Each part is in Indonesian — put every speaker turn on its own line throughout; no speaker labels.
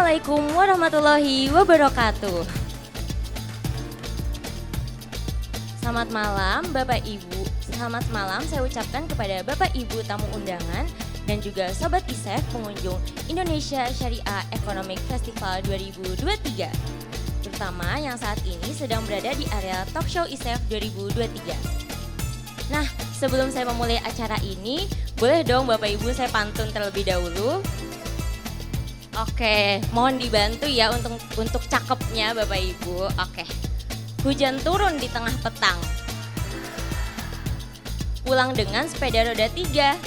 Assalamualaikum warahmatullahi wabarakatuh. Selamat malam Bapak Ibu. Selamat malam saya ucapkan kepada Bapak Ibu tamu undangan dan juga Sobat ISEF pengunjung Indonesia Syariah Economic Festival 2023. Terutama yang saat ini sedang berada di area Talk Show ISEF 2023. Nah, sebelum saya memulai acara ini, boleh dong Bapak Ibu saya pantun terlebih dahulu. Oke, mohon dibantu ya untuk cakepnya Bapak Ibu. Oke. Hujan turun di tengah petang. Pulang dengan sepeda roda 3.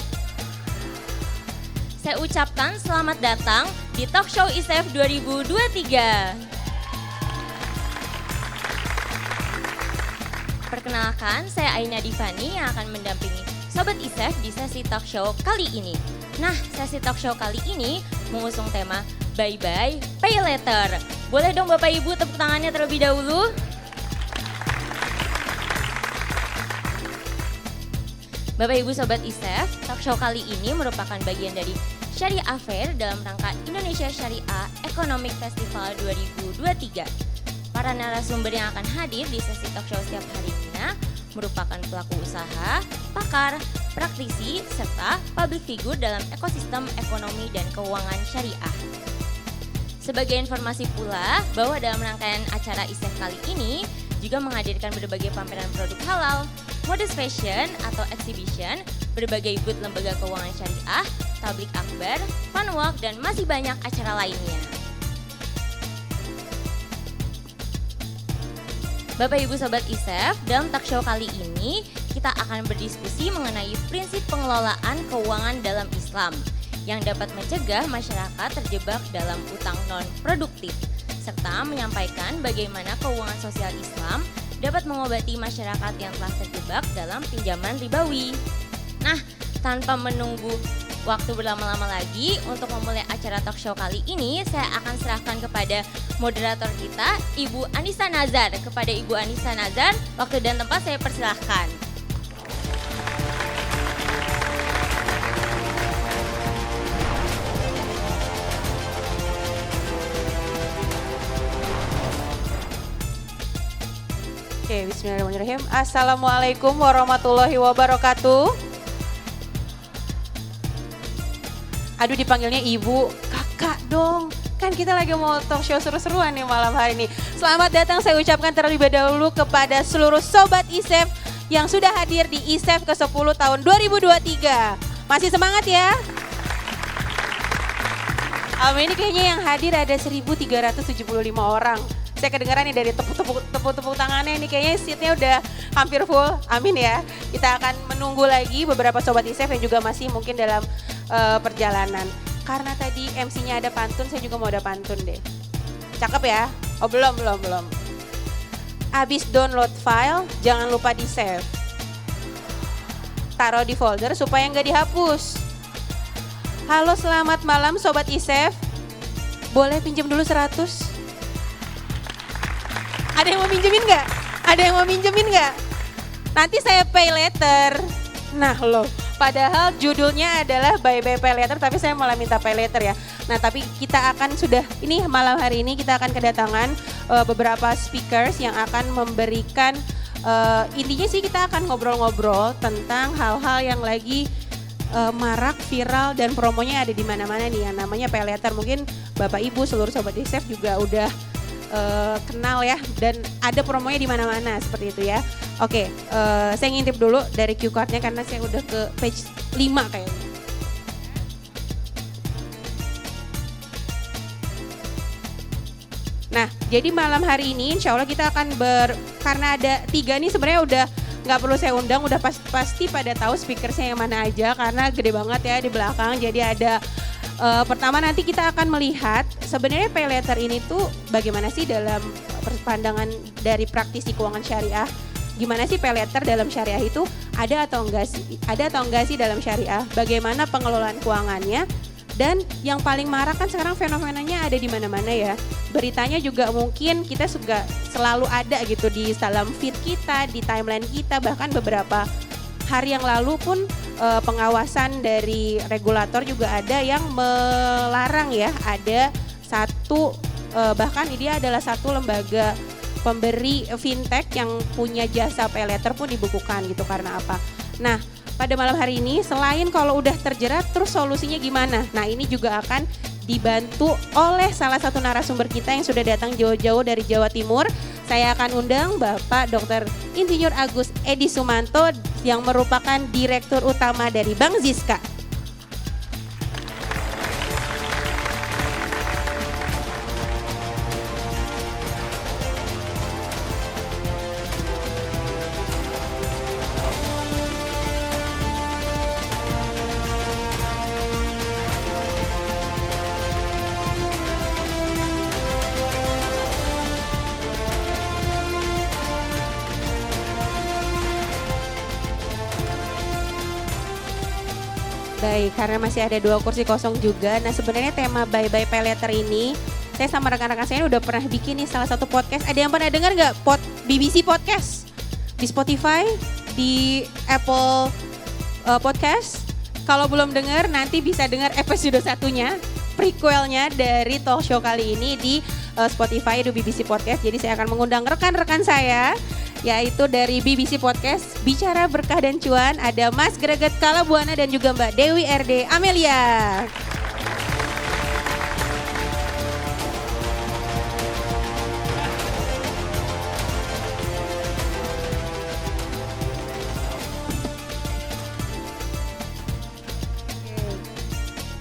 Saya ucapkan selamat datang di Talk Show ISEF 2023. Perkenalkan, saya Aina Divani yang akan mendampingi Sobat ISEF di sesi talk show kali ini. Nah, sesi talk show kali ini mengusung tema Bye Bye Pay Later. Boleh dong Bapak Ibu tepuk tangannya terlebih dahulu. Bapak Ibu Sobat ISEF, talk show kali ini merupakan bagian dari Syariah Fair dalam rangka Indonesia Syariah Economic Festival 2023. Para narasumber yang akan hadir di sesi talk show setiap harinya merupakan pelaku usaha, pakar, praktisi, serta public figure dalam ekosistem ekonomi dan keuangan syariah. Sebagai informasi pula bahwa dalam rangkaian acara ISEF kali ini juga menghadirkan berbagai pameran produk halal, modest fashion atau exhibition, berbagai booth lembaga keuangan syariah, tablik akbar, fun walk, dan masih banyak acara lainnya. Bapak Ibu Sobat ISEF, dalam talk show kali ini kita akan berdiskusi mengenai prinsip pengelolaan keuangan dalam Islam yang dapat mencegah masyarakat terjebak dalam utang non-produktif serta menyampaikan bagaimana keuangan sosial Islam dapat mengobati masyarakat yang telah terjebak dalam pinjaman ribawi. Nah, tanpa menunggu waktu berlama-lama lagi untuk memulai acara talk show kali ini, saya akan serahkan kepada moderator kita, Ibu Anissa Nazar. Kepada Ibu Anissa Nazar, waktu dan tempat saya persilahkan.
Oke, bismillahirrahmanirrahim. Assalamualaikum warahmatullahi wabarakatuh. Aduh, dipanggilnya ibu, kakak dong. Kan kita lagi mau talk show seru-seruan nih malam hari ini. Selamat datang saya ucapkan terlebih dahulu kepada seluruh Sobat ISEF yang sudah hadir di ISEF ke-10 tahun 2023. Masih semangat ya? Ini kayaknya yang hadir ada 1.375 orang. Saya kedengaran nih dari tepuk tangannya ini kayaknya seatnya udah hampir full. Amin ya. Kita akan menunggu lagi beberapa Sobat ISEF yang juga masih mungkin dalam perjalanan. Karena tadi MC-nya ada pantun, saya juga mau ada pantun deh. Cakep ya? Oh belum. Abis download file, jangan lupa di save. Taruh di folder supaya nggak dihapus. Halo, selamat malam Sobat ISEF. Boleh pinjam dulu 100? Ada yang mau minjemin nggak? Ada yang mau minjemin nggak? Nanti saya pay later. Nah loh, padahal judulnya adalah Bye Bye Pay Later, tapi saya malah minta pay later ya. Nah tapi kita akan ini malam hari ini kita akan kedatangan beberapa speakers yang akan memberikan, intinya sih kita akan ngobrol-ngobrol tentang hal-hal yang lagi marak, viral, dan promonya ada di mana-mana nih yang namanya pay later. Mungkin Bapak Ibu seluruh Sobat ISEF juga udah kenal ya, dan ada promonya di mana-mana seperti itu ya. Oke, saya ngintip dulu dari cue card-nya karena saya udah ke page 5 kayaknya. Nah, jadi malam hari ini insya Allah kita akan karena ada 3 nih sebenarnya udah nggak perlu saya undang, udah pasti pada tahu speakersnya yang mana aja karena gede banget ya di belakang. Jadi ada pertama nanti kita akan melihat sebenarnya pay later ini tuh bagaimana sih dalam pandangan dari praktisi keuangan syariah. Gimana sih pay later dalam syariah itu ada atau enggak sih dalam syariah? Bagaimana pengelolaan keuangannya? Dan yang paling marak kan sekarang fenomenanya ada di mana-mana ya. Beritanya juga mungkin kita juga selalu ada gitu di dalam feed kita, di timeline kita, bahkan beberapa hari yang lalu pun pengawasan dari regulator juga ada yang melarang ya, ada bahkan dia adalah satu lembaga pemberi fintech yang punya jasa pay letter pun dibukukan gitu. Karena apa? Nah, pada malam hari ini selain kalau udah terjerat terus solusinya gimana? Nah, ini juga akan dibantu oleh salah satu narasumber kita yang sudah datang jauh-jauh dari Jawa Timur. Saya akan undang Bapak Dr. Insinyur Agus Edi Sumanto yang merupakan Direktur Utama dari Bank Ziska. Baik, karena masih ada 2 kursi kosong juga. Nah, sebenarnya tema Bye Bye Pay Letter ini, saya sama rekan-rekan saya udah pernah bikin nih salah satu podcast. Ada yang pernah dengar nggak BBC Podcast? Di Spotify, di Apple Podcast. Kalau belum dengar, nanti bisa dengar episode 1-nya, prequelnya dari talk show kali ini di Spotify, di BBC Podcast. Jadi saya akan mengundang rekan-rekan saya, yaitu dari BBC Podcast Bicara Berkah dan Cuan, ada Mas Greget Kalabuana dan juga Mbak Dewi RD Amelia.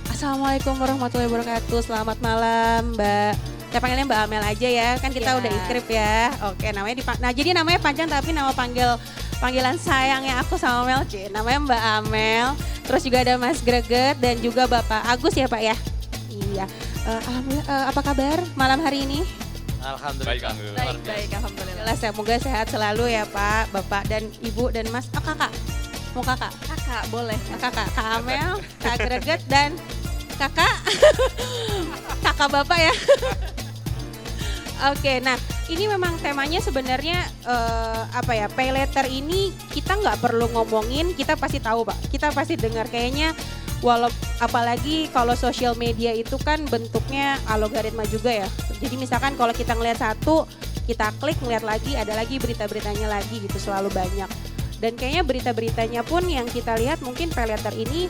Assalamualaikum warahmatullahi wabarakatuh. Selamat malam Mbak. Saya panggilnya Mbak Amel aja ya, kan kita udah ikrip ya. Oke, jadi namanya panjang tapi nama panggilan sayangnya aku sama Mel, namanya Mbak Amel. Terus juga ada Mas Greget dan juga Bapak Agus ya Pak ya. Iya. Alhamdulillah, apa kabar malam hari ini?
Alhamdulillah.
Baik, alhamdulillah.
Semoga sehat selalu ya Pak, Bapak dan Ibu dan Mas. Oh kakak, mau kakak?
Kakak boleh.
Kakak, Kak Amel, Kak Greget dan kakak, kakak Bapak ya. Oke, nah ini memang temanya sebenarnya pay letter ini kita nggak perlu ngomongin, kita pasti tahu Pak, kita pasti dengar kayaknya, apalagi kalau sosial media itu kan bentuknya algoritma juga ya. Jadi misalkan kalau kita ngelihat satu, kita klik ngelihat lagi, ada lagi berita-beritanya lagi gitu, selalu banyak. Dan kayaknya berita-beritanya pun yang kita lihat mungkin pay letter ini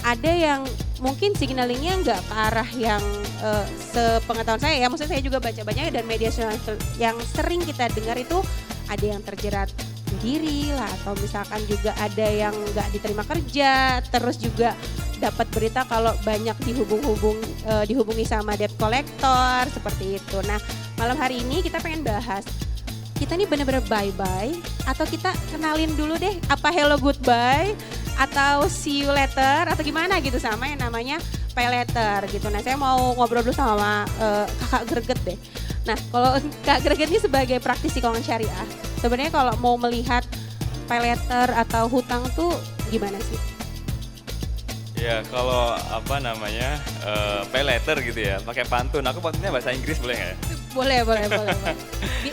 ada yang mungkin signalingnya nggak ke arah yang sepengetahuan saya ya, maksudnya saya juga baca-baca dan media sosial yang sering kita dengar itu ada yang terjerat diri lah, atau misalkan juga ada yang nggak diterima kerja, terus juga dapat berita kalau banyak dihubungi sama debt collector seperti itu. Nah, malam hari ini kita pengen bahas, kita nih bener-bener bye-bye atau kita kenalin dulu deh apa hello goodbye atau see you later atau gimana gitu sama yang namanya pay letter gitu. Nah, saya mau ngobrol dulu sama Kakak Greget deh. Nah, kalau Kak Greget ini sebagai praktisi keuangan syariah, sebenarnya kalau mau melihat pay letter atau hutang tuh gimana sih?
Ya, kalau pay letter gitu ya, pakai pantun. Aku pantunnya bahasa Inggris boleh nggak ya?
Boleh.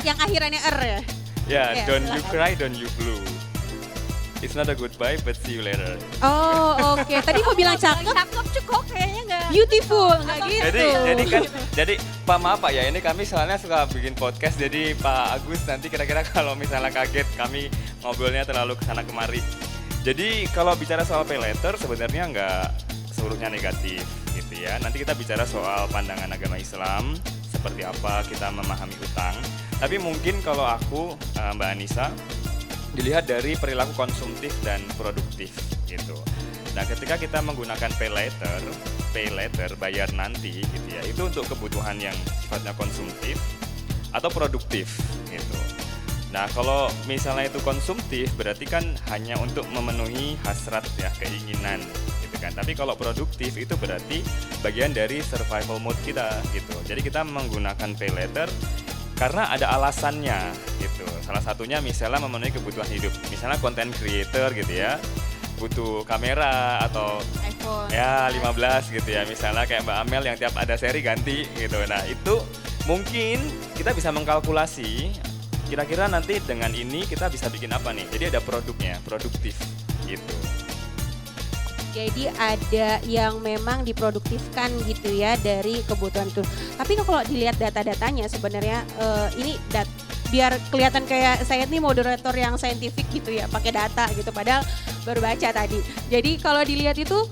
Yang akhirannya er ya?
Ya,
Oke,
don't you
silakan.
cry, don't you blue. It's not a goodbye, but see you later.
Oh, oke. Tadi mau bilang cakep,
Cakep cukup kayaknya enggak.
beautiful, nggak gitu.
Jadi Pak ya, ini kami soalnya suka bikin podcast, jadi Pak Agus nanti kira-kira kalau misalnya kaget kami ngobrolnya terlalu kesana kemari. Jadi kalau bicara soal pay letter sebenarnya nggak seluruhnya negatif gitu ya. Nanti kita bicara soal pandangan agama Islam, seperti apa kita memahami utang. Tapi mungkin kalau aku, Mbak Anissa, dilihat dari perilaku konsumtif dan produktif gitu. Nah, ketika kita menggunakan pay letter bayar nanti gitu ya, itu untuk kebutuhan yang sifatnya konsumtif atau produktif gitu. Nah, kalau misalnya itu konsumtif berarti kan hanya untuk memenuhi hasrat ya, keinginan gitu kan. Tapi kalau produktif itu berarti bagian dari survival mode kita gitu. Jadi kita menggunakan pay letter karena ada alasannya gitu. Salah satunya misalnya memenuhi kebutuhan hidup. Misalnya content creator gitu ya, butuh kamera atau
iPhone.
ya 15 gitu ya. Misalnya kayak Mbak Amel yang tiap ada seri ganti gitu. Nah, itu mungkin kita bisa mengkalkulasi kira-kira nanti dengan ini kita bisa bikin apa nih. Jadi ada produknya, produktif gitu.
Jadi ada yang memang diproduktifkan gitu ya dari kebutuhan itu. Tapi kalau dilihat data-datanya sebenarnya biar kelihatan kayak saya nih moderator yang saintifik gitu ya, pakai data gitu, padahal baru baca tadi. Jadi kalau dilihat itu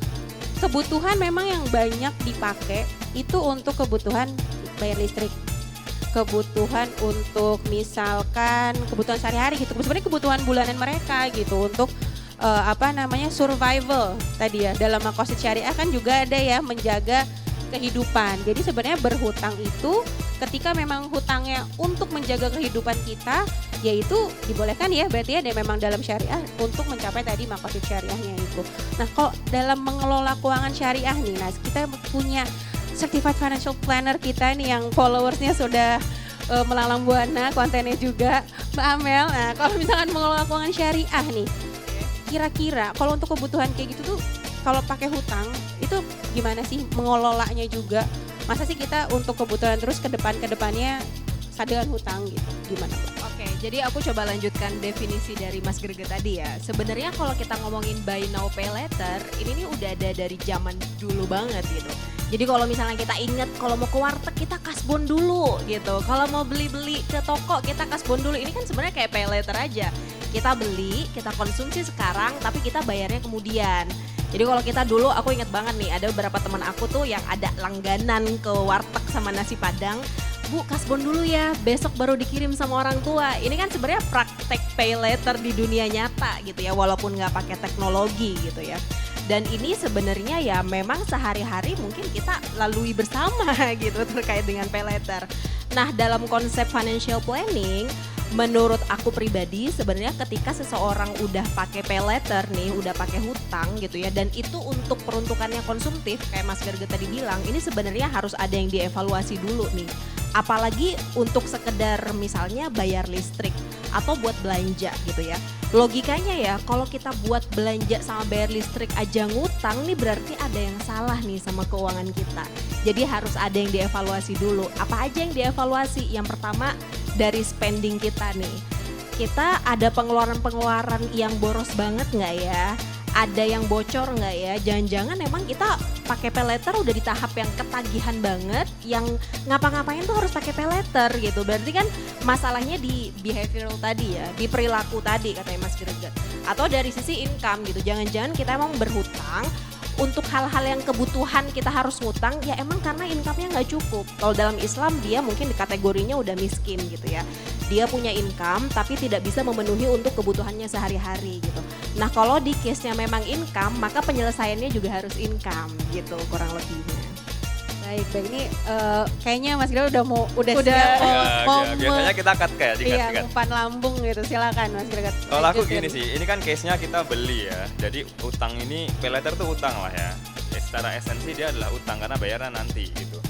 kebutuhan memang yang banyak dipakai itu untuk kebutuhan bayar listrik, kebutuhan untuk misalkan kebutuhan sehari-hari gitu, sebenarnya kebutuhan bulanan mereka gitu untuk survival tadi ya. Dalam Maqasid Syariah kan juga ada ya menjaga kehidupan. Jadi sebenarnya berhutang itu ketika memang hutangnya untuk menjaga kehidupan kita, yaitu dibolehkan ya, berarti ada memang dalam syariah untuk mencapai tadi Maqasid Syariahnya itu. Nah, kalau dalam mengelola keuangan syariah nih, nah kita punya Certified Financial Planner kita nih yang followersnya sudah melalang buana, kontennya juga Mbak Amel. Nah, kalau misalkan mengelola keuangan syariah nih, kira-kira kalau untuk kebutuhan kayak gitu tuh kalau pakai hutang itu gimana sih mengelolanya juga? Masa sih kita untuk kebutuhan terus ke depannya sadean hutang gitu? Gimana, Mbak?
Oke, jadi aku coba lanjutkan definisi dari Mas Greget tadi ya. Sebenarnya kalau kita ngomongin buy now pay later, ini nih udah ada dari zaman dulu banget gitu. Jadi kalau misalnya kita ingat kalau mau ke warteg kita kasbon dulu gitu. Kalau mau beli-beli ke toko kita kasbon dulu. Ini kan sebenarnya kayak pay later aja. Kita beli, kita konsumsi sekarang tapi kita bayarnya kemudian. Jadi kalau kita dulu, aku ingat banget nih, ada beberapa teman aku tuh yang ada langganan ke warteg sama nasi padang. Bu, kasbon dulu ya, besok baru dikirim sama orang tua. Ini kan sebenarnya praktek pay later di dunia nyata gitu ya, walaupun nggak pakai teknologi gitu ya. Dan ini sebenarnya ya memang sehari-hari mungkin kita lalui bersama gitu terkait dengan pay later. Nah, dalam konsep financial planning, menurut aku pribadi sebenarnya ketika seseorang udah pakai pay later nih, udah pakai hutang gitu ya, dan itu untuk peruntukannya konsumtif kayak Mas Gerge tadi bilang, ini sebenarnya harus ada yang dievaluasi dulu nih. Apalagi untuk sekedar misalnya bayar listrik atau buat belanja gitu ya. Logikanya ya kalau kita buat belanja sama bayar listrik aja ngutang nih berarti ada yang salah nih sama keuangan kita. Jadi harus ada yang dievaluasi dulu. Apa aja yang dievaluasi? Yang pertama dari spending kita nih. Kita ada pengeluaran-pengeluaran yang boros banget nggak ya? Ada yang bocor nggak ya? Jangan-jangan emang kita pakai pay later udah di tahap yang ketagihan banget, yang ngapa-ngapain tuh harus pakai pay later gitu. Berarti kan masalahnya di behavioral tadi ya, di perilaku tadi katanya Mas Greget. Atau dari sisi income gitu, jangan-jangan kita emang berhutang untuk hal-hal yang kebutuhan kita harus ngutang ya emang karena income-nya nggak cukup. Kalau dalam Islam dia mungkin di kategorinya udah miskin gitu ya. Dia punya income tapi tidak bisa memenuhi untuk kebutuhannya sehari-hari gitu. Nah kalau di case-nya memang income maka penyelesaiannya juga harus income gitu kurang lebihnya.
Baik, ini kayaknya Mas Greget udah siap
biasanya kita cut kayak
iya, umpan lambung gitu. Silakan Mas Greget.
Kalau aku gini sih, ini kan case-nya kita beli ya. Jadi utang ini, pay later tuh utang lah ya. Secara esensi dia adalah utang karena bayaran nanti gitu.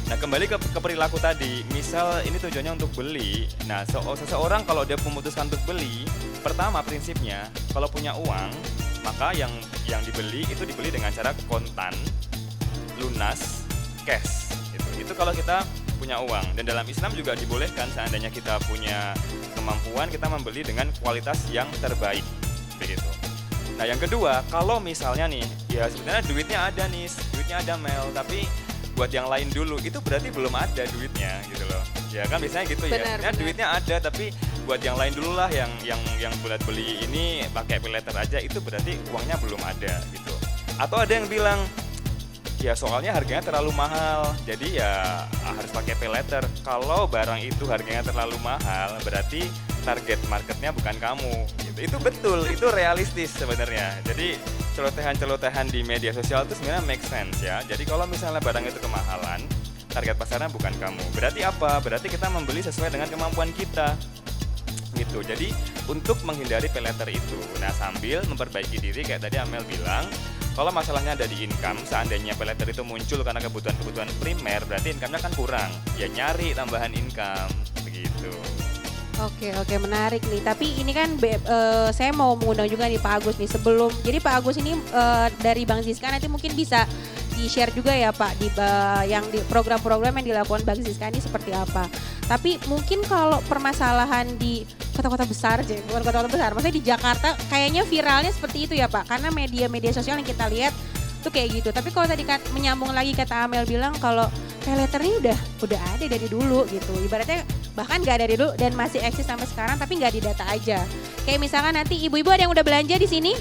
Nah kembali ke perilaku tadi, misal ini tujuannya untuk beli. Nah seseorang kalau dia memutuskan untuk beli, pertama prinsipnya kalau punya uang, maka yang dibeli itu dibeli dengan cara kontan, lunas, cash gitu. Itu kalau kita punya uang, dan dalam Islam juga dibolehkan seandainya kita punya kemampuan kita membeli dengan kualitas yang terbaik begitu. Nah yang kedua, kalau misalnya nih ya sebenarnya duitnya ada Mel, tapi buat yang lain dulu itu berarti belum ada duitnya gitu loh. Ya kan biasanya gitu ya. Benar. Duitnya ada tapi buat yang lain dulu lah yang buat beli ini pakai pay later aja, itu berarti uangnya belum ada gitu. Atau ada yang bilang ya soalnya harganya terlalu mahal, jadi ya harus pakai pay later. Kalau barang itu harganya terlalu mahal, berarti target marketnya bukan kamu. Gitu. Itu betul, itu realistis sebenarnya. Jadi celotehan-celotehan di media sosial itu sebenarnya make sense ya. Jadi kalau misalnya barang itu kemahalan, target pasarnya bukan kamu. Berarti apa? Berarti kita membeli sesuai dengan kemampuan kita. Gitu. Jadi untuk menghindari pay later itu, nah sambil memperbaiki diri kayak tadi Amel bilang, kalau masalahnya ada di income, seandainya pay later itu muncul karena kebutuhan-kebutuhan primer, berarti income-nya kan kurang. Ya nyari tambahan income, begitu.
Oke, menarik nih. Tapi ini kan saya mau mengundang juga nih Pak Agus nih sebelum. Jadi Pak Agus ini dari Bang Zizka nanti mungkin bisa di-share juga ya Pak di program-program yang dilakukan Bang Zizka ini seperti apa. Tapi mungkin kalau permasalahan di kota-kota besar aja, bukan kota-kota besar. Maksudnya di Jakarta kayaknya viralnya seperti itu ya Pak, karena media-media sosial yang kita lihat tuh kayak gitu. Tapi kalau tadi menyambung lagi kata Amel bilang kalau pay letter ini udah ada dari dulu gitu. Ibaratnya bahkan nggak dari dulu dan masih eksis sampai sekarang tapi nggak didata aja. Kayak misalkan nanti ibu-ibu ada yang udah belanja di sini?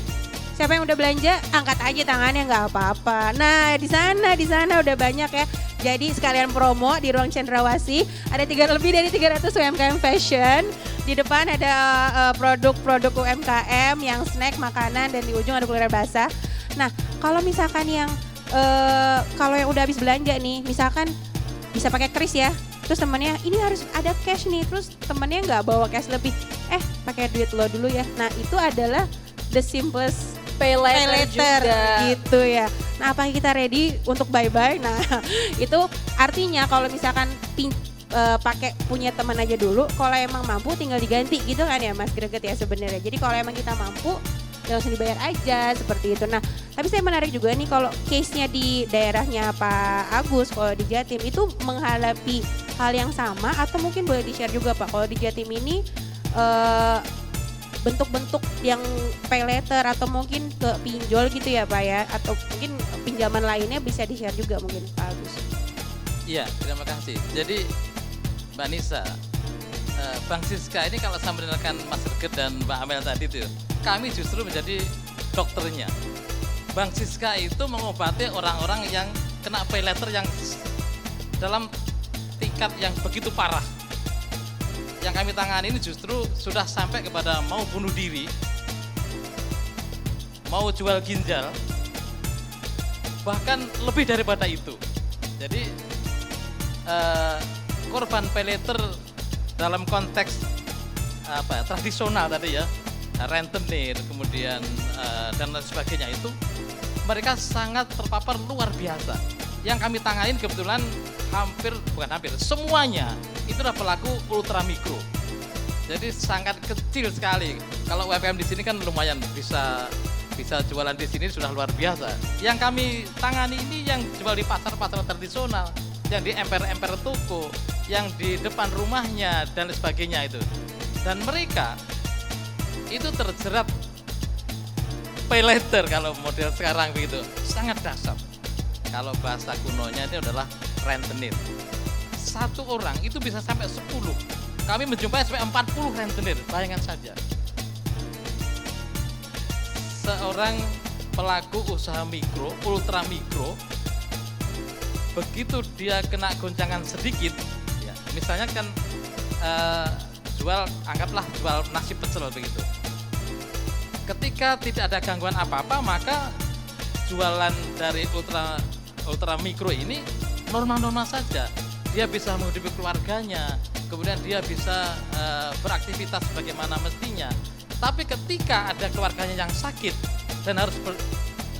Siapa yang udah belanja? Angkat aja tangannya nggak apa-apa. Nah di sana udah banyak ya. Jadi sekalian promo di Ruang Cendrawasih ada lebih dari 300 UMKM fashion. Di depan ada produk-produk UMKM yang snack, makanan dan di ujung ada kuliner basah. Nah kalau misalkan yang kalau yang udah habis belanja nih, misalkan bisa pakai kris ya. Terus temennya ini harus ada cash nih. Terus temennya nggak bawa cash lebih. Pakai duit lo dulu ya. Nah itu adalah the simplest
Pay letter juga.
gitu ya. Nah apakah kita ready untuk bye-bye? Nah itu artinya kalau misalkan pakai punya teman aja dulu, kalau emang mampu tinggal diganti gitu kan ya Mas Greget ya sebenarnya. Jadi kalau emang kita mampu ya langsung dibayar aja seperti itu. Nah tapi saya menarik juga nih kalau case-nya di daerahnya Pak Agus, kalau di Jatim itu menghadapi hal yang sama atau mungkin boleh di-share juga Pak, kalau di Jatim ini bentuk-bentuk yang pay letter atau mungkin ke pinjol gitu ya Pak ya, atau mungkin pinjaman lainnya bisa di-share juga mungkin Pak Agus.
Iya, terima kasih. Jadi Mbak Nisa, Bang Siska ini kalau saya mendengarkan Mas Greget dan Mbak Amel tadi tuh, kami justru menjadi dokternya. Bang Siska itu mengobati orang-orang yang kena pay letter yang dalam tingkat yang begitu parah. Yang kami tangani ini justru sudah sampai kepada mau bunuh diri, mau jual ginjal, bahkan lebih daripada itu. Jadi korban pay letter dalam konteks tradisional tadi ya, rentenir kemudian dan lain sebagainya itu mereka sangat terpapar luar biasa. Yang kami tanganin kebetulan semuanya itu adalah pelaku ultra mikro. Jadi sangat kecil sekali. Kalau UMKM di sini kan lumayan bisa jualan di sini sudah luar biasa. Yang kami tangani ini yang jual di pasar-pasar tradisional, yang di emper-emper toko, yang di depan rumahnya dan sebagainya itu. Dan mereka itu terjerat pay letter kalau model sekarang begitu. Sangat dahsyat. Kalau bahasa kunonya itu adalah rentenir. Satu orang itu bisa sampai 10. Kami menjumpai sampai 40 rentenir, bayangkan saja. Seorang pelaku usaha mikro, ultra mikro, begitu dia kena goncangan sedikit, ya, misalnya kan anggaplah jual nasi pecel begitu. Ketika tidak ada gangguan apa-apa, maka jualan dari ultra mikro ini normal-normal saja. Dia bisa menghidupi keluarganya, kemudian dia bisa beraktivitas bagaimana mestinya. Tapi ketika ada keluarganya yang sakit dan harus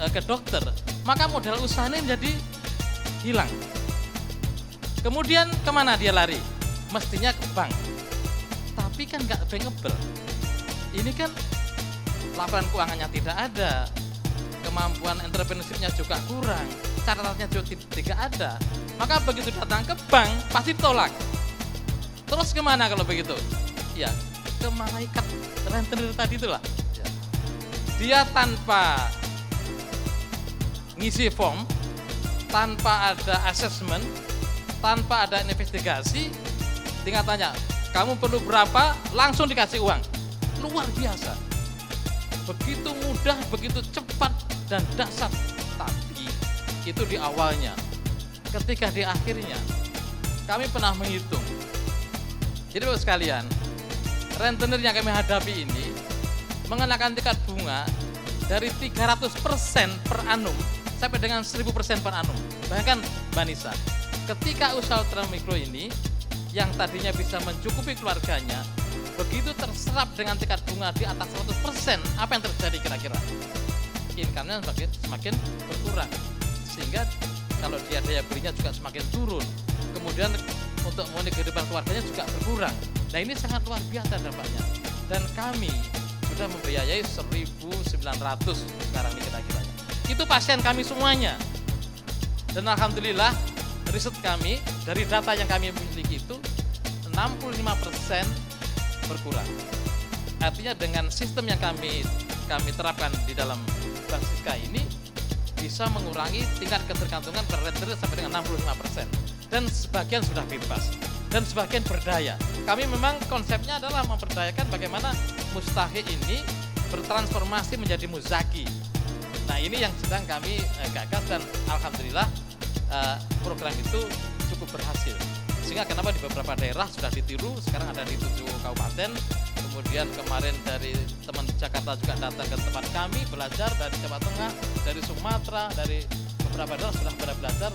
ke dokter, maka modal usahanya menjadi hilang. Kemudian kemana dia lari? Mestinya ke bank. Tapi kan nggak bankable. Ini kan laporan keuangannya tidak ada, kemampuan entrepreneurship-nya juga kurang, catatannya juga tidak ada. Maka begitu datang ke bank pasti tolak. Terus kemana kalau begitu? Ya ke malaikat rentenir tadi itulah. Ya. Dia tanpa ngisi form, tanpa ada assessment, tanpa ada investigasi, tinggal tanya, kamu perlu berapa? Langsung dikasih uang. Luar biasa. Begitu mudah, begitu cepat dan dahsyat. Tapi itu di awalnya. Ketika di akhirnya, kami pernah menghitung. Jadi Bapak sekalian, rentenir yang kami hadapi ini mengenakan tingkat bunga dari 300% per annum sampai dengan 1000% per annum. Bayangkan Mbak Nisa, ketika usaha ultramikro ini yang tadinya bisa mencukupi keluarganya, begitu terserap dengan tingkat bunga di atas 100%, apa yang terjadi kira-kira? Income-nya semakin berkurang, sehingga kalau dia daya belinya juga semakin turun. Kemudian untuk memenuhi kehidupan keluarganya juga berkurang. Nah ini sangat luar biasa dampaknya. Dan kami sudah membiayai 1.900 sekarang ini kira-kiranya. Itu pasien kami semuanya. Dan alhamdulillah riset kami dari data yang kami miliki itu 65% berkurang. Artinya dengan sistem yang kami terapkan di dalam Bank Siska ini bisa mengurangi tingkat ketergantungan per trader sampai dengan 65%. Dan sebagian sudah bebas dan sebagian berdaya. Kami memang konsepnya adalah memperdayakan bagaimana mustahik ini bertransformasi menjadi muzaki. Nah ini yang sedang kami gagas dan alhamdulillah program itu cukup berhasil. Sehingga kenapa di beberapa daerah sudah ditiru, sekarang ada di 7 kabupaten. Kemudian kemarin dari teman Jakarta juga datang ke tempat kami belajar, dari Jawa Tengah, dari Sumatera, dari beberapa daerah sudah pada belajar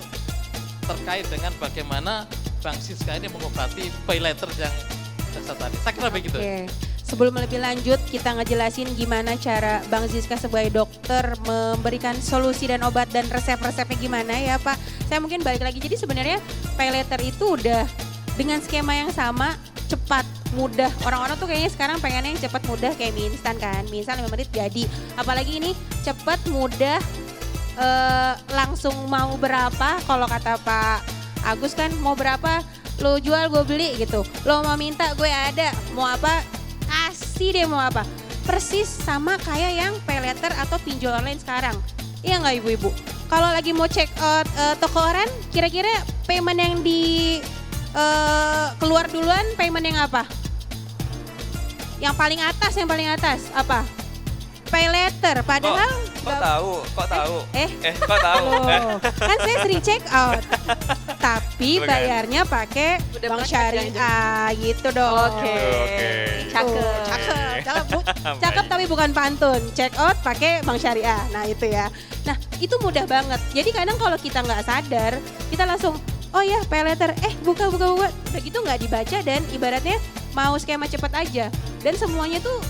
terkait dengan bagaimana Bank Siska ini mengobati pay later yang dasar tadi. Saya kira begitu.
Oke. Sebelum lebih lanjut, kita ngejelasin gimana cara Bang Siska sebagai dokter memberikan solusi dan obat dan resep-resepnya gimana ya Pak. Saya mungkin balik lagi, jadi sebenarnya pay later itu udah dengan skema yang sama, cepat, mudah. Orang-orang tuh kayaknya sekarang pengennya yang cepat, mudah kayak mie instan kan. Mie instan 5 menit jadi. Apalagi ini cepat, mudah, langsung mau berapa. Kalau kata Pak Agus kan mau berapa, lo jual gue beli gitu. Lo mau minta gue ada, mau apa kasih deh mau apa. Persis sama kayak yang pay later atau pinjol online sekarang. Iya nggak ibu-ibu? Kalau lagi mau check out toko orang, kira-kira payment yang di keluar duluan, payment yang apa? Yang paling atas apa? Pay later, padahal
Kok tahu? Kok tahu?
kok tahu? Kan saya sering check out. Tapi
Bukan.
bayarnya pakai
Udah
bank
pernah
syariah gitu dong.
Oke.
Oke.
Cakep Bu. Cakep tapi bukan pantun. Check out pakai bank syariah. Nah itu ya. Nah itu mudah banget. Jadi kadang kalau kita nggak sadar, kita langsung oh ya pay later, buka. Udah gitu nggak dibaca dan ibaratnya mau skema cepat aja. Dan semuanya tuh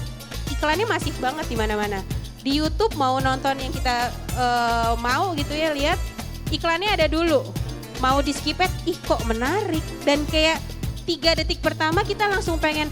iklannya masif banget di mana-mana. Di YouTube mau nonton yang kita mau gitu ya, lihat iklannya ada dulu. Mau di skip kok menarik. Dan kayak 3 detik pertama kita langsung pengen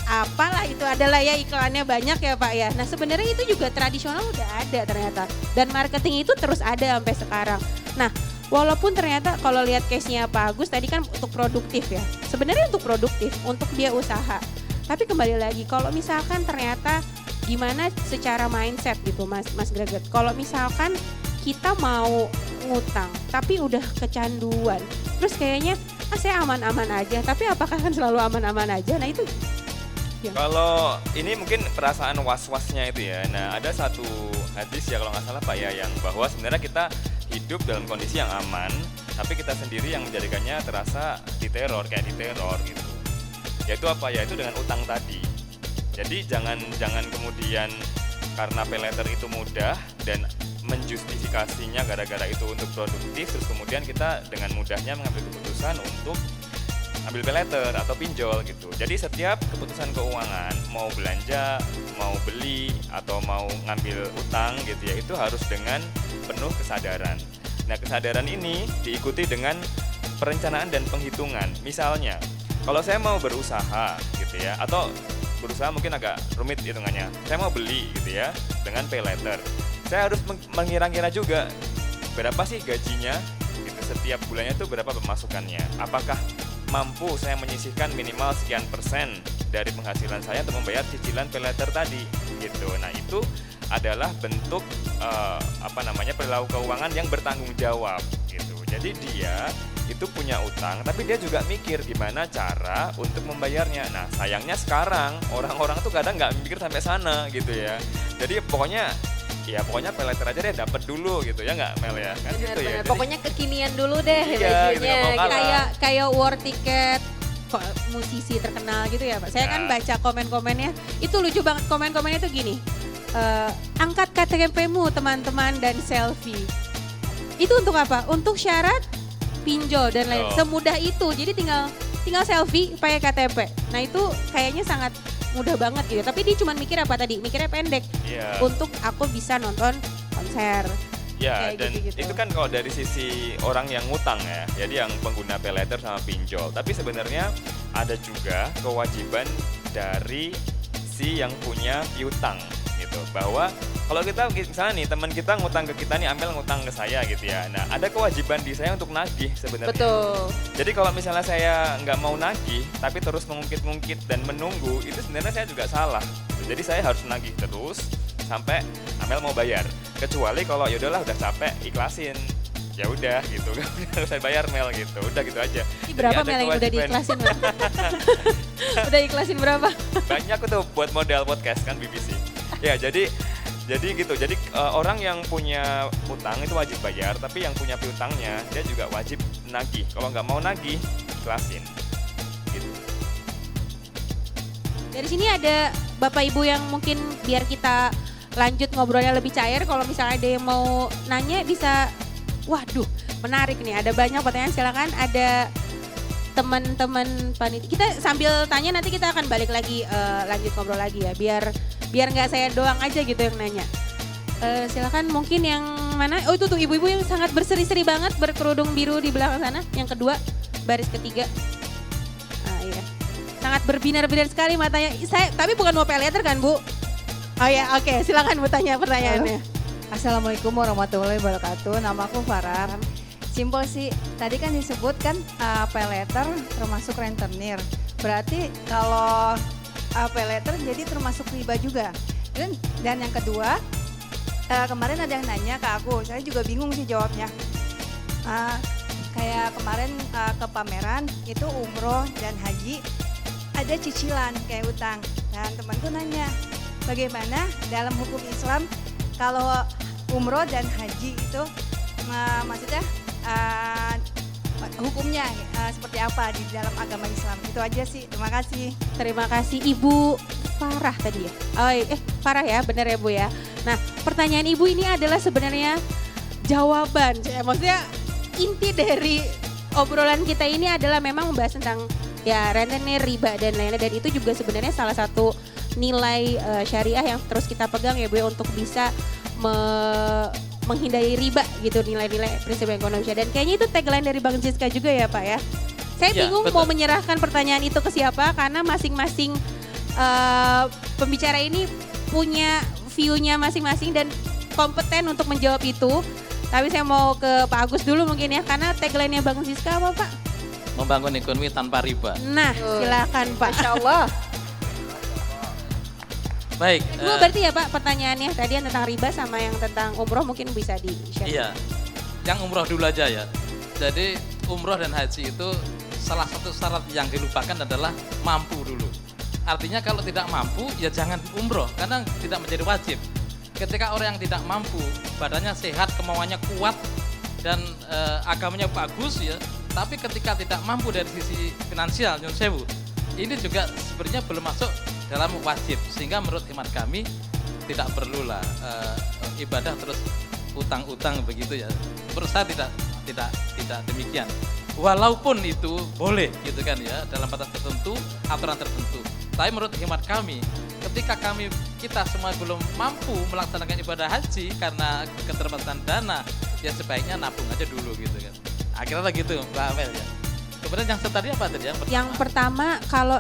apalah itu adalah ya iklannya banyak ya Pak ya. Nah sebenarnya itu juga tradisional udah ada ternyata. Dan marketing itu terus ada sampai sekarang. Nah walaupun ternyata kalau lihat case-nya Pak Agus tadi kan untuk produktif ya. Sebenarnya untuk produktif, untuk dia usaha. Tapi kembali lagi kalau misalkan ternyata gimana secara mindset gitu Mas Greget. Kalau misalkan kita mau ngutang tapi udah kecanduan. Terus kayaknya saya aman-aman aja. Tapi apakah kan selalu aman-aman aja? Nah itu
Kalau ini mungkin perasaan was-wasnya itu ya. Nah ada satu hadis ya kalau nggak salah Pak ya, yang bahwa sebenarnya kita hidup dalam kondisi yang aman, tapi kita sendiri yang menjadikannya terasa diteror, kayak diteror gitu. Yaitu apa? Yaitu dengan utang tadi. Jadi jangan kemudian karena pay later itu mudah dan menjustifikasinya gara-gara itu untuk produktif, terus kemudian kita dengan mudahnya mengambil keputusan untuk ambil pay later atau pinjol gitu. Jadi setiap keputusan keuangan, mau belanja, mau beli, atau mau ngambil utang gitu ya, itu harus dengan penuh kesadaran. Nah kesadaran ini diikuti dengan perencanaan dan penghitungan. Misalnya, kalau saya mau berusaha gitu ya, atau berusaha mungkin agak rumit hitungannya. Saya mau beli gitu ya, dengan pay later. Saya harus mengira-ngira juga berapa sih gajinya gitu, setiap bulannya itu berapa pemasukannya. Apakah mampu saya menyisihkan minimal sekian persen dari penghasilan saya untuk membayar cicilan pay later tadi gitu. Nah itu adalah bentuk perilaku keuangan yang bertanggung jawab gitu. Jadi dia itu punya utang tapi dia juga mikir gimana cara untuk membayarnya. Nah sayangnya sekarang orang-orang tuh kadang nggak mikir sampai sana gitu ya. Jadi pokoknya pay later aja deh, dapat dulu gitu ya, nggak Mel ya kan gitu ya. Jadi,
Pokoknya kekinian dulu deh
Iya,
bajunya.
gitu, nggak mau kalah.
kayak war tiket musisi terkenal gitu ya Pak. Saya kan baca komen-komennya, itu lucu banget komen-komennya tuh gini. Angkat KTP-mu teman-teman dan selfie. Itu untuk apa? Untuk syarat pinjol dan lain. Semudah itu. Jadi tinggal selfie pakai KTP. Nah itu kayaknya sangat mudah banget gitu. Tapi dia cuma mikir apa tadi? Mikirnya pendek.
Iya.
Untuk aku bisa nonton konser.
Ya,
Kayak
dan
gitu-gitu.
itu kan kalau dari sisi orang yang ngutang ya, jadi yang pengguna pay later sama pinjol. Tapi sebenarnya ada juga kewajiban dari si yang punya piutang gitu. gitu. Bahwa kalau kita misalnya nih teman kita ngutang ke kita nih, Amel ngutang ke saya gitu ya. Nah ada kewajiban di saya untuk nagih sebenarnya.
Betul.
Jadi kalau misalnya saya nggak mau nagih tapi terus mengungkit-ungkit dan menunggu, itu sebenarnya saya juga salah. Jadi saya harus nagih terus sampai Amel mau bayar. Kecuali kalau yaudahlah udah capek ikhlasin. Ya udah gitu kan, saya bayar Mel gitu, udah gitu aja.
Ini berapa
Jadi ada
Mel yang udah
kewajiban.
diikhlasin Mel? Udah ikhlasin berapa?
Banyak tuh buat modal podcast kan BBC. Ya jadi gitu. Jadi orang yang punya utang itu wajib bayar, tapi yang punya piutangnya dia juga wajib nagih. Kalau nggak mau nagih, ikhlasin. Gitu.
Dari sini ada Bapak Ibu yang mungkin biar kita lanjut ngobrolnya lebih cair. Kalau misalnya ada yang mau nanya bisa, waduh menarik nih, ada banyak pertanyaan, silakan. Ada teman-teman panitia. Kita sambil tanya nanti kita akan balik lagi lanjut ngobrol lagi ya, biar nggak saya doang aja gitu yang nanya. Silakan mungkin yang mana? Oh itu tuh ibu-ibu yang sangat berseri-seri banget berkerudung biru di belakang sana. Yang kedua, baris ketiga. Ah iya. Sangat berbinar-binar sekali matanya. Saya tapi bukan mau pay letter kan, Bu? Oh ya, oke. Silakan Bu tanya pertanyaannya.
Assalamualaikum warahmatullahi wabarakatuh. Nama aku Farah. Simpel sih. Tadi kan disebut kan pay letter termasuk rentenir. Berarti kalau pay letter jadi termasuk riba juga. Dan yang kedua, kemarin ada yang nanya ke aku. Saya juga bingung sih jawabnya. Kayak kemarin ke pameran itu umroh dan haji ada cicilan kayak utang. Dan temanku nanya, bagaimana dalam hukum Islam kalau umroh dan haji itu maksudnya hukumnya seperti apa di dalam agama Islam? Itu aja sih. Terima kasih.
Terima kasih Ibu Farah tadi ya. Oh, Farah ya, benar ya Bu ya. Nah, pertanyaan Ibu ini adalah sebenarnya jawaban. Maksudnya inti dari obrolan kita ini adalah memang membahas tentang ya rentenir, riba dan lain-lain, dan itu juga sebenarnya salah satu nilai syariah yang terus kita pegang ya Bu ya, untuk bisa menghindari riba gitu, nilai-nilai prinsip ekonomi syariah. Dan kayaknya itu tagline dari Bang Ziska juga ya Pak ya. Saya
Ya,
bingung
betul.
mau menyerahkan pertanyaan itu ke siapa karena masing-masing pembicara ini punya view-nya masing-masing dan kompeten untuk menjawab itu. Tapi saya mau ke Pak Agus dulu mungkin ya, karena tagline-nya Bang Ziska apa Pak?
Membangun ekonomi tanpa riba.
Nah, silakan Pak.
Masya Allah.
Baik.
Dua berarti ya Pak pertanyaannya tadi yang tentang riba sama yang tentang umroh mungkin bisa di-share.
Iya, yang umroh dulu aja ya. Jadi umroh dan haji itu salah satu syarat yang dilupakan adalah mampu dulu. Artinya kalau tidak mampu ya jangan umroh karena tidak menjadi wajib. Ketika orang yang tidak mampu, badannya sehat, kemauannya kuat dan agamanya bagus ya, tapi ketika tidak mampu dari sisi finansial, nyun sewu, ini juga sebenarnya belum masuk dalam wajib, sehingga menurut hemat kami tidak perlulah ibadah terus utang-utang begitu ya. Menurut saya tidak demikian. Walaupun itu boleh gitu kan ya dalam batas tertentu, aturan tertentu. Tapi menurut hemat kami, ketika kita semua belum mampu melaksanakan ibadah haji karena keterbatasan dana, ya sebaiknya nabung aja dulu gitu kan. Akhirnya gitu Mbak Amel ya. Kemudian yang tadi apa tadi?
Yang pertama kalau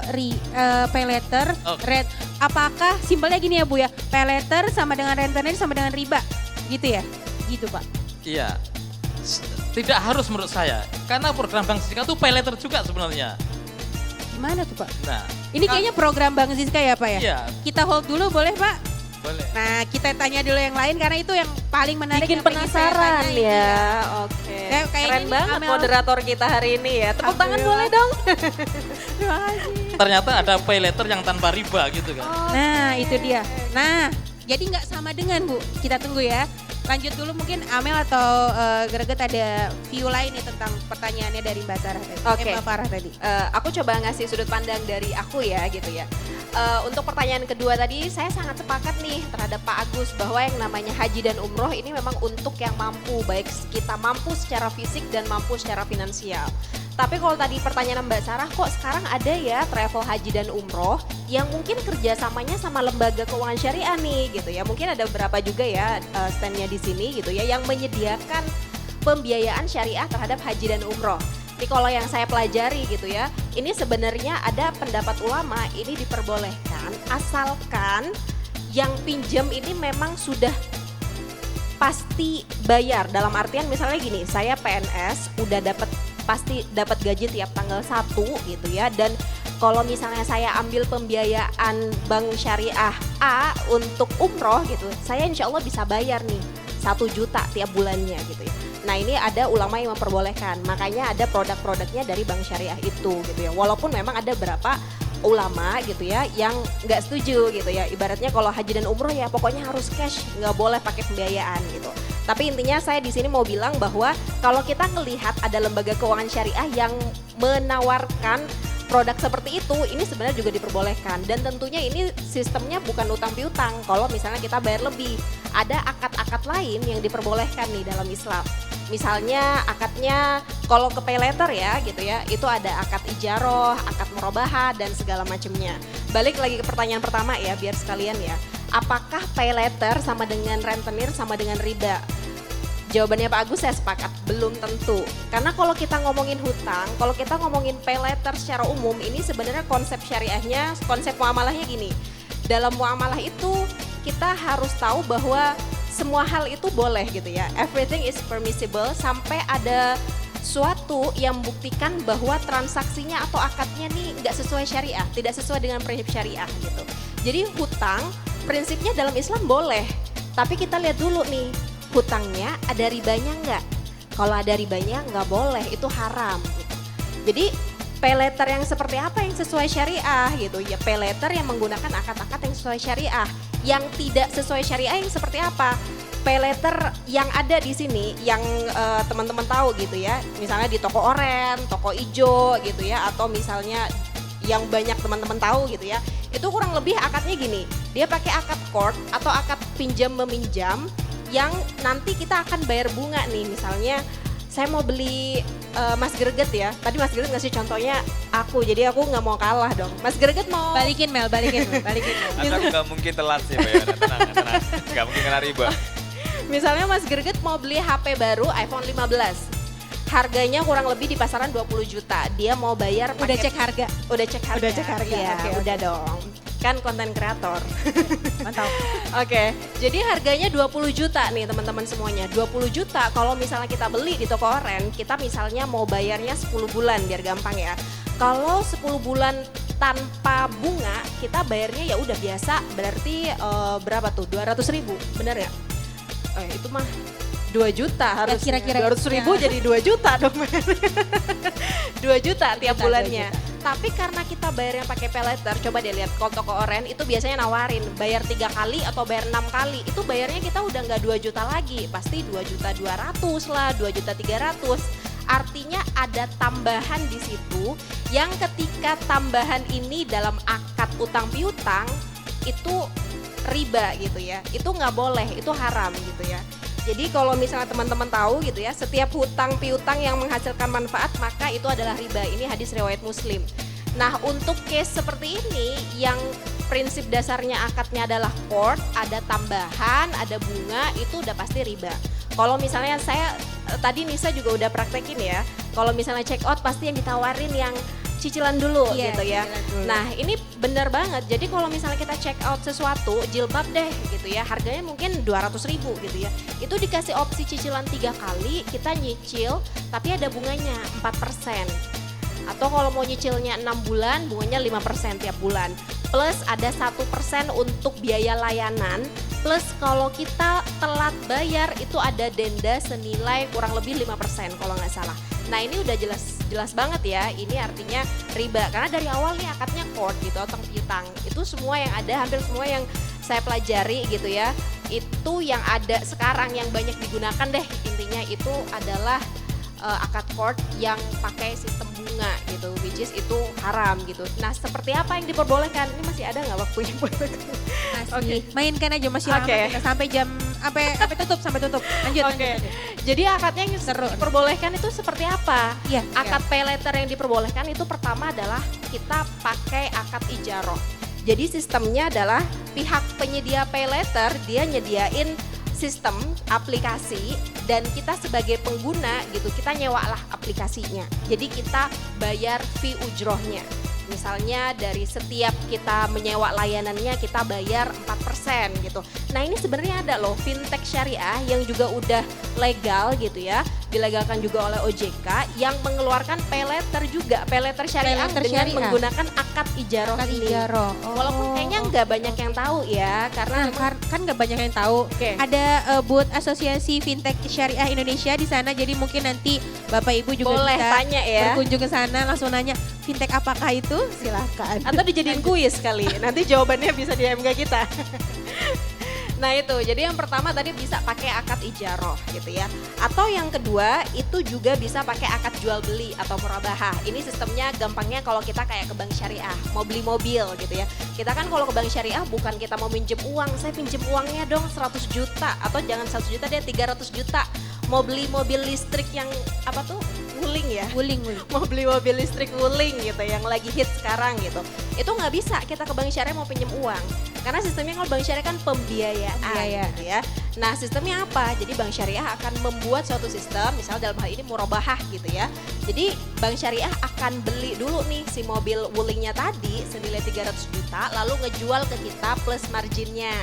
pay letter,
Oke.
apakah simpelnya gini ya Bu ya, pay letter sama dengan rentenir sama dengan riba gitu ya? Gitu Pak.
Iya. Tidak harus menurut saya. Karena program Bank Zika itu pay letter juga sebenarnya.
Gimana tuh Pak?
Nah,
Ini kayaknya program Bang Ziska ya Pak ya?
iya,
Kita hold dulu boleh Pak?
boleh.
Nah kita tanya dulu yang lain karena itu yang paling menarik.
Bikin
yang pengen saya
penasaran
tanya ini
ya. Oke.
Ya, kayaknya
Keren
nih
banget
Amel-
moderator kita hari ini ya. Tepuk tangan
Alhamdulillah.
boleh dong.
Terima kasih.
Ternyata ada pay letter yang tanpa riba gitu kan.
Nah itu dia. Nah jadi nggak sama dengan Bu. Kita tunggu ya. Lanjut dulu mungkin Amel atau Greget ada view lain nih tentang pertanyaannya dari Mbak Sarah tadi.
Oke.
Mbak Farah tadi.
Aku coba ngasih sudut pandang dari aku ya gitu ya. Untuk pertanyaan kedua tadi saya sangat sepakat nih terhadap Pak Agus bahwa yang namanya haji dan umroh ini memang untuk yang mampu, baik kita mampu secara fisik dan mampu secara finansial. Tapi kalau tadi pertanyaan Mbak Sarah, kok sekarang ada ya travel haji dan umroh yang mungkin kerjasamanya sama lembaga keuangan syariah nih gitu ya. Mungkin ada beberapa juga ya standnya di sini gitu ya yang menyediakan pembiayaan syariah terhadap haji dan umroh. Ini kalau yang saya pelajari gitu ya, ini sebenarnya ada pendapat ulama ini diperbolehkan asalkan yang pinjam ini memang sudah pasti bayar. Dalam artian misalnya gini, saya PNS udah pasti dapat gaji tiap tanggal 1 gitu ya. Dan kalau misalnya saya ambil pembiayaan bank syariah A untuk umroh gitu, saya insya Allah bisa bayar nih 1 juta tiap bulannya gitu ya. Nah ini ada ulama yang memperbolehkan, makanya ada produk-produknya dari bank syariah itu gitu ya. Walaupun memang ada beberapa ulama gitu ya yang nggak setuju gitu ya, ibaratnya kalau haji dan umroh ya pokoknya harus cash, nggak boleh pakai pembiayaan gitu. Tapi intinya saya di sini mau bilang bahwa kalau kita melihat ada lembaga keuangan syariah yang menawarkan produk seperti itu, ini sebenarnya juga diperbolehkan. Dan tentunya ini sistemnya bukan utang piutang. Kalau misalnya kita bayar lebih, ada akad-akad lain yang diperbolehkan nih dalam Islam. Misalnya akadnya kalau ke pay letter ya gitu ya, itu ada akad ijaroh, akad murabahah dan segala macamnya. Balik lagi ke pertanyaan pertama ya, biar sekalian ya. Apakah pay letter sama dengan rentenir sama dengan riba? Jawabannya Pak Agus saya sepakat, belum tentu. Karena kalau kita ngomongin hutang, kalau kita ngomongin pay letter secara umum, ini sebenarnya konsep syariahnya, konsep muamalahnya gini. Dalam muamalah itu kita harus tahu bahwa semua hal itu boleh gitu ya. Everything is permissible sampai ada suatu yang membuktikan bahwa transaksinya atau akadnya nih nggak sesuai syariah, tidak sesuai dengan prinsip syariah gitu. Jadi hutang prinsipnya dalam Islam boleh, tapi kita lihat dulu nih, hutangnya ada ribanya nggak? Kalau ada ribanya nggak boleh, itu haram gitu. Jadi pay letter yang seperti apa yang sesuai syariah gitu ya, pay letter yang menggunakan akad-akad yang sesuai syariah. Yang tidak sesuai syariah yang seperti apa? Pay letter yang ada di sini yang teman-teman tahu gitu ya, misalnya di toko oren, toko ijo gitu ya, atau misalnya yang banyak teman-teman tahu gitu ya, itu kurang lebih akadnya gini, dia pakai akad court atau akad pinjam meminjam yang nanti kita akan bayar bunga nih. Misalnya saya mau beli Mas Greget ya, tadi Mas Greget ngasih contohnya aku, jadi aku nggak mau kalah dong. Mas Greget mau
Balikin Mel.
Atau nggak mungkin telat sih Mbak Yana, tenang. Nggak mungkin kena riba.
Misalnya Mas Greget mau beli HP baru iPhone 15. Harganya kurang lebih di pasaran 20 juta. Dia mau bayar
Udah cek harga.
Udah cek harga.
Udah cek harga,
Iya,
oke,
udah dong. Kan konten kreator.
Mantap.
Oke, jadi harganya 20 juta nih teman-teman semuanya. 20 juta kalau misalnya kita beli di toko oren, kita misalnya mau bayarnya 10 bulan biar gampang ya. Kalau 10 bulan tanpa bunga, kita bayarnya ya udah biasa, berarti berapa tuh? 200.000, bener ya? Itu mah 2 juta harusnya.
kira-kira
200.000 jadi 2 juta dong. 2 juta tiap bulannya.
2 juta.
Tapi karena kita bayarnya pakai pay letter, coba deh lihat kalau toko oren itu biasanya nawarin bayar 3 kali atau bayar 6 kali. Itu bayarnya kita udah nggak 2 juta lagi, pasti 2.200.000 lah, 2.300.000. Artinya ada tambahan di situ yang ketika tambahan ini dalam akad utang piutang itu riba gitu ya. Itu nggak boleh, itu haram gitu ya. Jadi kalau misalnya teman-teman tahu gitu ya, setiap hutang piutang yang menghasilkan manfaat maka itu adalah riba. Ini hadis riwayat Muslim. Nah untuk case seperti ini yang prinsip dasarnya akadnya adalah court, ada tambahan, ada bunga, itu udah pasti riba. Kalau misalnya saya, tadi Nisa juga udah praktekin ya, kalau misalnya check out pasti yang ditawarin yang cicilan dulu gitu ya.
Dulu.
Nah ini benar banget, jadi kalau misalnya kita check out sesuatu, jilbab deh gitu ya, harganya mungkin 200.000 gitu ya. Itu dikasih opsi cicilan 3 kali, kita nyicil tapi ada bunganya 4%. Atau kalau mau nyicilnya 6 bulan, bunganya 5% tiap bulan. Plus ada 1% untuk biaya layanan. Plus kalau kita telat bayar itu ada denda senilai kurang lebih 5% kalau nggak salah. Nah ini udah jelas banget ya, ini artinya riba. Karena dari awal nih akadnya court gitu, utang piutang. Itu semua yang ada, hampir semua yang saya pelajari gitu ya. Itu yang ada sekarang yang banyak digunakan deh, intinya itu adalah akad court yang pakai sistem bunga gitu, which is itu haram gitu. Nah seperti apa yang diperbolehkan? Ini masih ada nggak waktunya buat
Oke. Mainkan aja masih lama
Oke.
kita sampai jam sampai tutup. Lanjut.
Oke. Jadi akadnya yang diperbolehkan itu seperti apa?
Iya.
Akad pay letter yang diperbolehkan itu pertama adalah kita pakai akad ijaroh. Jadi sistemnya adalah pihak penyedia pay letter dia nyediain sistem aplikasi dan kita sebagai pengguna gitu kita nyewa lah aplikasinya. Jadi kita bayar fee ujrohnya. Misalnya dari setiap kita menyewa layanannya kita bayar 4% gitu. Nah ini sebenarnya ada loh fintech syariah yang juga udah legal gitu ya, dilegalkan juga oleh OJK yang mengeluarkan pay letter juga, pay letter syariah
Pay letter
dengan
syariah.
menggunakan akad ijaroh
Akad
ini.
ijaroh.
Walaupun kayaknya nggak banyak yang tahu ya, karena
Nah, kan nggak banyak yang tahu.
Oke.
Ada booth Asosiasi Fintech Syariah Indonesia di sana. Jadi mungkin nanti Bapak Ibu juga
boleh
bisa
tanya ya.
berkunjung ke sana, langsung nanya fintech apakah itu? Silakan.
Atau dijadiin kuis kali. Nanti jawabannya bisa di MG kita. Nah itu, jadi yang pertama tadi bisa pakai akad ijaroh gitu ya. Atau yang kedua itu juga bisa pakai akad jual beli atau murabahah. Ini sistemnya gampangnya kalau kita kayak ke bank syariah, mau beli mobil gitu ya. Kita kan kalau ke bank syariah bukan kita mau minjem uang, saya pinjem uangnya dong 100 juta. Atau jangan 100 juta deh 300 juta. Mau beli mobil listrik yang apa tuh? Wuling ya?
Wuling.
Mau beli mobil listrik Wuling gitu yang lagi hit sekarang gitu. Itu nggak bisa kita ke bank syariah mau pinjam uang. Karena sistemnya kalau bank syariah kan pembiayaan gitu ya. Nah sistemnya apa? Jadi bank syariah akan membuat suatu sistem, misalnya dalam hal ini murabahah gitu ya. Jadi bank syariah akan beli dulu nih si mobil Wulingnya tadi senilai 300 juta lalu ngejual ke kita plus marginnya.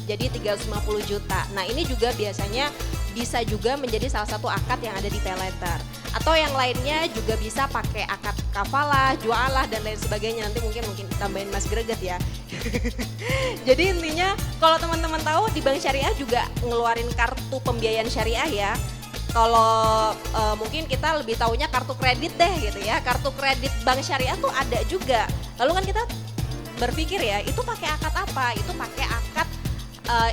Jadi 350 juta. Nah ini juga biasanya bisa juga menjadi salah satu akad yang ada di pay letter. Atau yang lainnya juga bisa pakai akad kafalah, jualah dan lain sebagainya. Nanti mungkin tambahin Mas Greget ya. Jadi intinya kalau teman-teman tahu di bank syariah juga ngeluarin kartu pembiayaan syariah ya. Kalau mungkin kita lebih taunya kartu kredit deh gitu ya. Kartu kredit bank syariah tuh ada juga. Lalu kan kita berpikir ya itu pakai akad apa? Itu pakai akad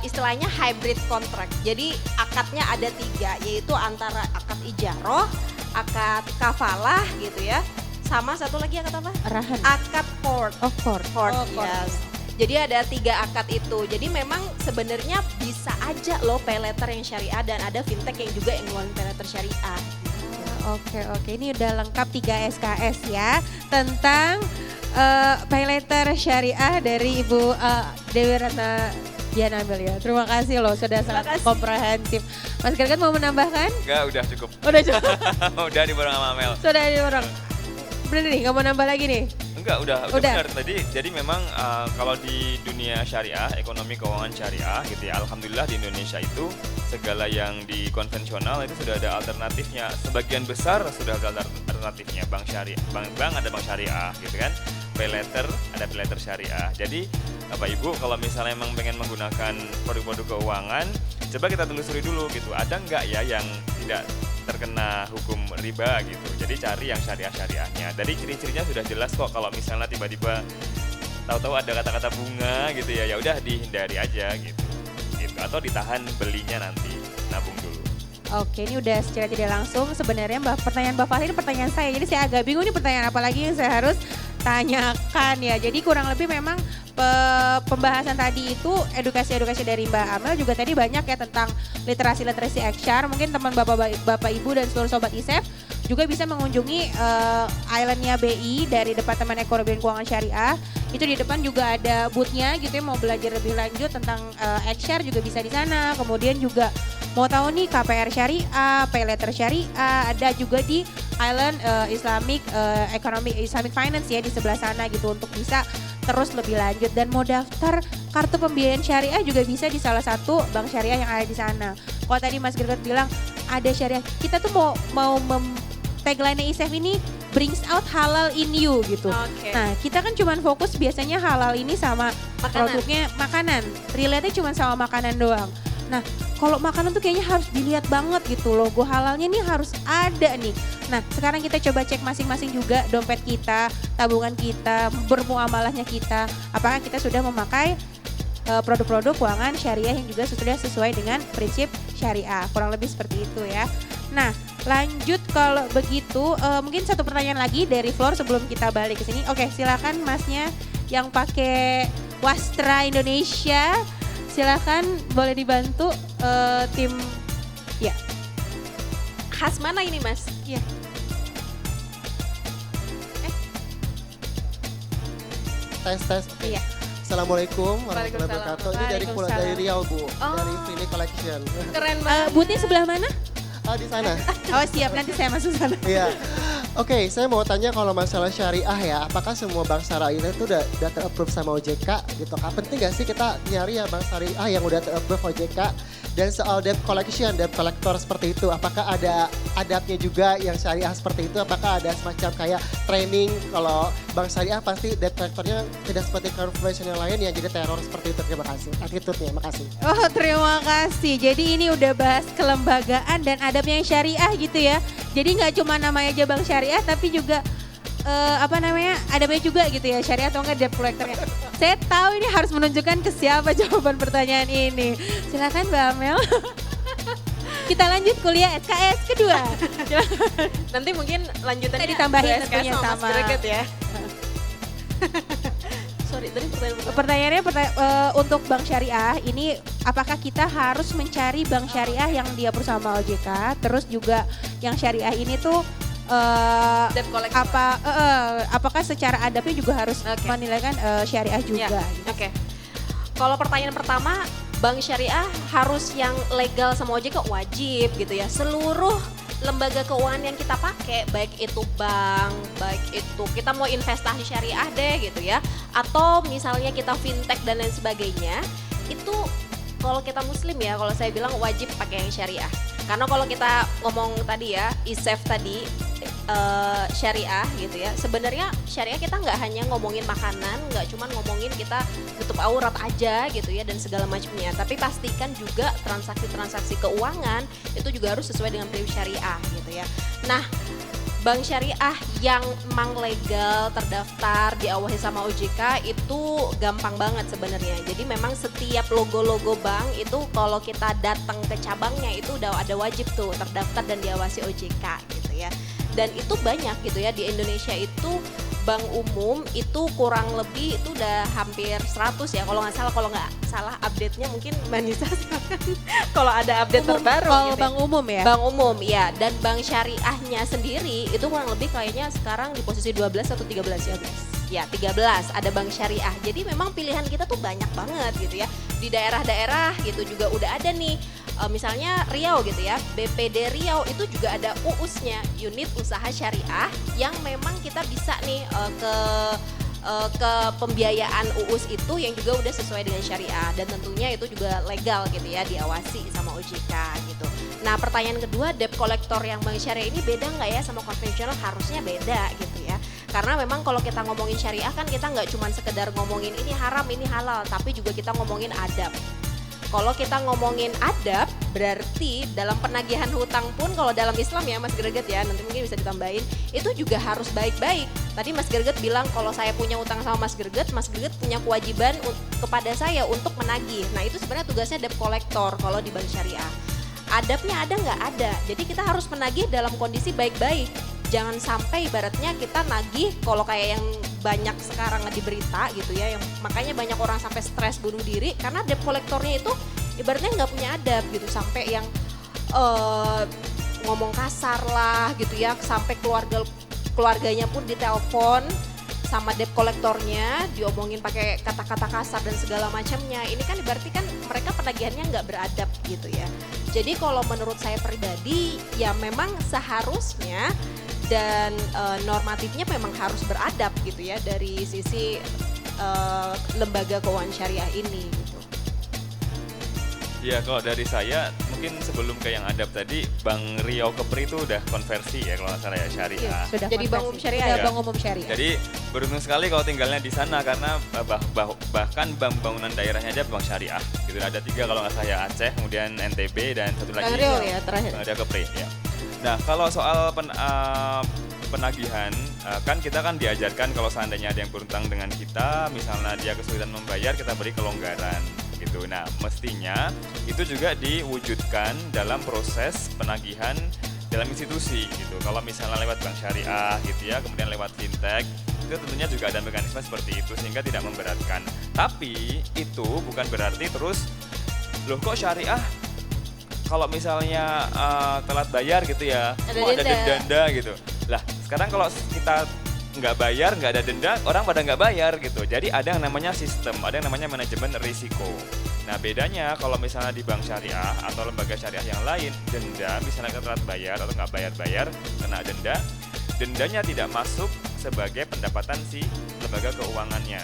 istilahnya hybrid contract. Jadi akadnya ada 3 yaitu antara akad ijaroh, akad kafalah gitu ya. Sama satu lagi akad apa?
Arahan.
Akad court.
Oh, court.
Yes. Jadi ada 3 akad itu. Jadi memang sebenarnya bisa aja loh pay letter yang syariah dan ada fintech yang juga yang ngeluarin pay letter syariah.
Oke. Ini udah lengkap 3 SKS ya tentang pay letter syariah dari Ibu Dewi Ratna Dian Amel ya. Terima kasih loh sudah sangat
kasih.
komprehensif. Mas Greget mau menambahkan?
Enggak, udah cukup.
Udah cukup.
Udah dibareng sama Amel.
Sudah di orang. Bener nih, nggak mau nambah lagi nih?
Enggak, udah
Udah.
benar tadi. Jadi memang kalau di dunia syariah, ekonomi keuangan syariah gitu ya, alhamdulillah di Indonesia itu segala yang di konvensional itu sudah ada alternatifnya. Sebagian besar sudah ada alternatifnya. Bank syariah, bank ada bank syariah gitu kan. Pay letter, ada pay letter syariah. Jadi Bapak Ibu kalau misalnya memang pengen menggunakan produk-produk keuangan, coba kita telusuri dulu gitu. Ada nggak ya yang tidak terkena hukum riba gitu. Jadi cari yang syariah-syariahnya. Dari ciri-cirinya sudah jelas kok kalau misalnya tiba-tiba tahu-tahu ada kata-kata bunga gitu ya, ya udah dihindari aja gitu. Atau ditahan belinya nanti, nabung dulu.
Oke, ini udah secara tidak langsung sebenarnya pertanyaan Mbak Fahri ini pertanyaan saya. Jadi saya agak bingung nih pertanyaan apa lagi yang saya harus tanyakan ya. Jadi kurang lebih memang pembahasan tadi itu edukasi-edukasi dari Mbak Amel juga tadi banyak ya tentang literasi-literasi HR. Mungkin teman Bapak Ibu dan seluruh Sobat ISEF juga bisa mengunjungi islandnya BI dari Departemen Ekonomi dan Keuangan Syariah. Itu di depan juga ada booth-nya gitu ya, mau belajar lebih lanjut tentang HR juga bisa di sana. Kemudian juga mau tahu nih KPR Syariah, Pay Letter Syariah, ada juga di Island Islamic Islamic Finance ya di sebelah sana gitu untuk bisa terus lebih lanjut. Dan mau daftar kartu pembiayaan syariah juga bisa di salah satu bank syariah yang ada di sana. Kalau tadi Mas Greget bilang ada syariah, kita tuh mau tagline ISEF ini brings out halal in you gitu.
Oke.
Nah kita kan cuman fokus biasanya halal ini sama
Makanan.
produknya makanan, relate-nya cuma sama makanan doang. Nah kalau makanan tuh kayaknya harus dilihat banget gitu, logo halalnya nih harus ada nih. Nah sekarang kita coba cek masing-masing juga dompet kita, tabungan kita, bermuamalahnya kita, apakah kita sudah memakai produk-produk keuangan syariah yang juga sudah sesuai dengan prinsip syariah. Kurang lebih seperti itu ya. Nah lanjut kalau begitu mungkin satu pertanyaan lagi dari floor sebelum kita balik ke sini. Oke silakan masnya yang pakai Wastra Indonesia. Silakan boleh dibantu tim ya.
Khas mana ini Mas?
Iya.
Tes. Oke.
Iya.
Assalamualaikum warahmatullahi wabarakatuh. Ini dari
Waalaikumsalam.
Riau Bu, dari Philly Collection.
Keren banget.
Boothnya sebelah mana?
Di sana.
Oh siap nanti saya masuk sana.
Iya. Oke, saya mau tanya kalau masalah syariah ya, apakah semua bank syariah itu udah ter-approve sama OJK gitu? Kak, penting gak sih kita nyari ya bank syariah yang udah ter-approve OJK? Dan soal debt collection, debt collector seperti itu, apakah ada adabnya juga yang syariah seperti itu? Apakah ada semacam kayak training kalau bank syariah pasti debt collectornya tidak seperti konvensional lain yang jadi teror seperti itu? Terima kasih. Attitude-nya, makasih.
Oh, terima kasih. Jadi ini udah bahas kelembagaan dan adabnya yang syariah gitu ya. Jadi nggak cuma namanya aja bank syariah, tapi juga adabnya juga gitu ya, syariah atau enggak debt collectornya. Saya tahu ini harus menunjukkan ke siapa jawaban pertanyaan ini. Silakan Mbak Amel. Kita lanjut kuliah SKS kedua.
Nanti mungkin lanjutannya
Kita ditambahin
SKS
tentunya
Mas
sama.
Greget ya. Sorry, tadi pertanyaan
Pertanyaannya untuk bank syariah ini apakah kita harus mencari bank syariah yang dia bersama OJK, terus juga yang syariah ini tuh
debt collector.
apakah secara adabnya juga harus
Oke.
menilaikan syariah juga?
Ya,
gitu.
Oke. Kalau pertanyaan pertama, bank syariah harus yang legal sama OJK wajib gitu ya. Seluruh lembaga keuangan yang kita pakai, baik itu bank, baik itu kita mau investasi syariah deh gitu ya, atau misalnya kita fintech dan lain sebagainya, itu kalau kita muslim ya, kalau saya bilang wajib pakai yang syariah. Karena kalau kita ngomong tadi ya, ISEF tadi, syariah gitu ya, sebenarnya syariah kita nggak hanya ngomongin makanan, nggak cuma ngomongin kita tutup aurat aja gitu ya dan segala macamnya, tapi pastikan juga transaksi-transaksi keuangan itu juga harus sesuai dengan prinsip syariah gitu ya. Nah, bank syariah yang memang legal, terdaftar, diawasi sama OJK itu gampang banget sebenarnya. Jadi memang setiap logo-logo bank itu kalau kita datang ke cabangnya itu udah ada wajib tuh terdaftar dan diawasi OJK gitu ya. Dan itu banyak gitu ya, di Indonesia itu bank umum itu kurang lebih itu udah hampir 100 ya kalau nggak salah update-nya mungkin Mbak Nisa silakan kalau ada update terbaru
Kalau
gitu ya.
bank umum ya?
Bank umum ya, dan bank syariahnya sendiri itu kurang lebih kayaknya sekarang di posisi 12 atau 13 ya guys. Ya 13 ada bank syariah, jadi memang pilihan kita tuh banyak banget gitu ya. Di daerah-daerah gitu juga udah ada nih, misalnya Riau gitu ya, BPD Riau itu juga ada UUS-nya, unit usaha syariah yang memang kita bisa nih ke pembiayaan UUS itu yang juga udah sesuai dengan syariah dan tentunya itu juga legal gitu ya, diawasi sama OJK gitu. Nah pertanyaan kedua, debt collector yang bank syariah ini beda nggak ya sama konvensional? Harusnya beda gitu ya. Karena memang kalau kita ngomongin syariah kan kita nggak cuma sekedar ngomongin ini haram, ini halal, tapi juga kita ngomongin adab. Kalau kita ngomongin adab, berarti dalam penagihan hutang pun kalau dalam Islam ya Mas Greget ya, nanti mungkin bisa ditambahin, itu juga harus baik-baik. Tadi Mas Greget bilang kalau saya punya hutang sama Mas Greget punya kewajiban kepada saya untuk menagih. Nah itu sebenarnya tugasnya debt collector kalau di bank syariah. Adabnya ada nggak? Ada. Jadi kita harus menagih dalam kondisi baik-baik. Jangan sampai ibaratnya kita nagih kalau kayak yang banyak sekarang di berita gitu ya, yang makanya banyak orang sampai stres bunuh diri karena debt collectornya itu ibaratnya nggak punya adab gitu, sampai yang ngomong kasar lah gitu ya, sampai keluarganya pun ditelepon sama debt collectornya, diomongin pakai kata-kata kasar dan segala macamnya. Ini kan berarti kan mereka penagihannya nggak beradab gitu ya. Jadi kalau menurut saya pribadi ya memang seharusnya dan normatifnya memang harus beradab gitu ya dari sisi lembaga keuangan syariah ini gitu.
Ya kalau dari saya mungkin sebelum ke yang adab tadi, Bank Riau Kepri itu udah konversi ya kalau nggak salah ya syariah.
Sudah
Jadi bank umum
konversi.
syariah
Sudah
ya?
bank umum syariah.
Jadi beruntung sekali kalau tinggalnya di sana karena bahkan bank bangunan daerahnya aja bank syariah. Gitu ada 3 kalau nggak salah ya, Aceh, kemudian NTB dan satu lagi
Bank Riau ya terakhir.
Bank Riau Kepri ya. Nah kalau soal penagihan, kan kita kan diajarkan kalau seandainya ada yang berutang dengan kita, misalnya dia kesulitan membayar, kita beri kelonggaran gitu. Nah mestinya itu juga diwujudkan dalam proses penagihan dalam institusi gitu. Kalau misalnya lewat bank syariah gitu ya, kemudian lewat fintech, itu tentunya juga ada mekanisme seperti itu sehingga tidak memberatkan. Tapi itu bukan berarti terus, loh kok syariah kalau misalnya telat bayar gitu ya,
Ada
kok ada
denda.
denda gitu. Lah sekarang kalau kita nggak bayar, nggak ada denda, orang pada nggak bayar gitu. Jadi ada yang namanya sistem, ada yang namanya manajemen risiko. Nah bedanya kalau misalnya di bank syariah atau lembaga syariah yang lain, denda misalnya telat bayar atau nggak bayar-bayar kena denda, dendanya tidak masuk sebagai pendapatan si lembaga keuangannya.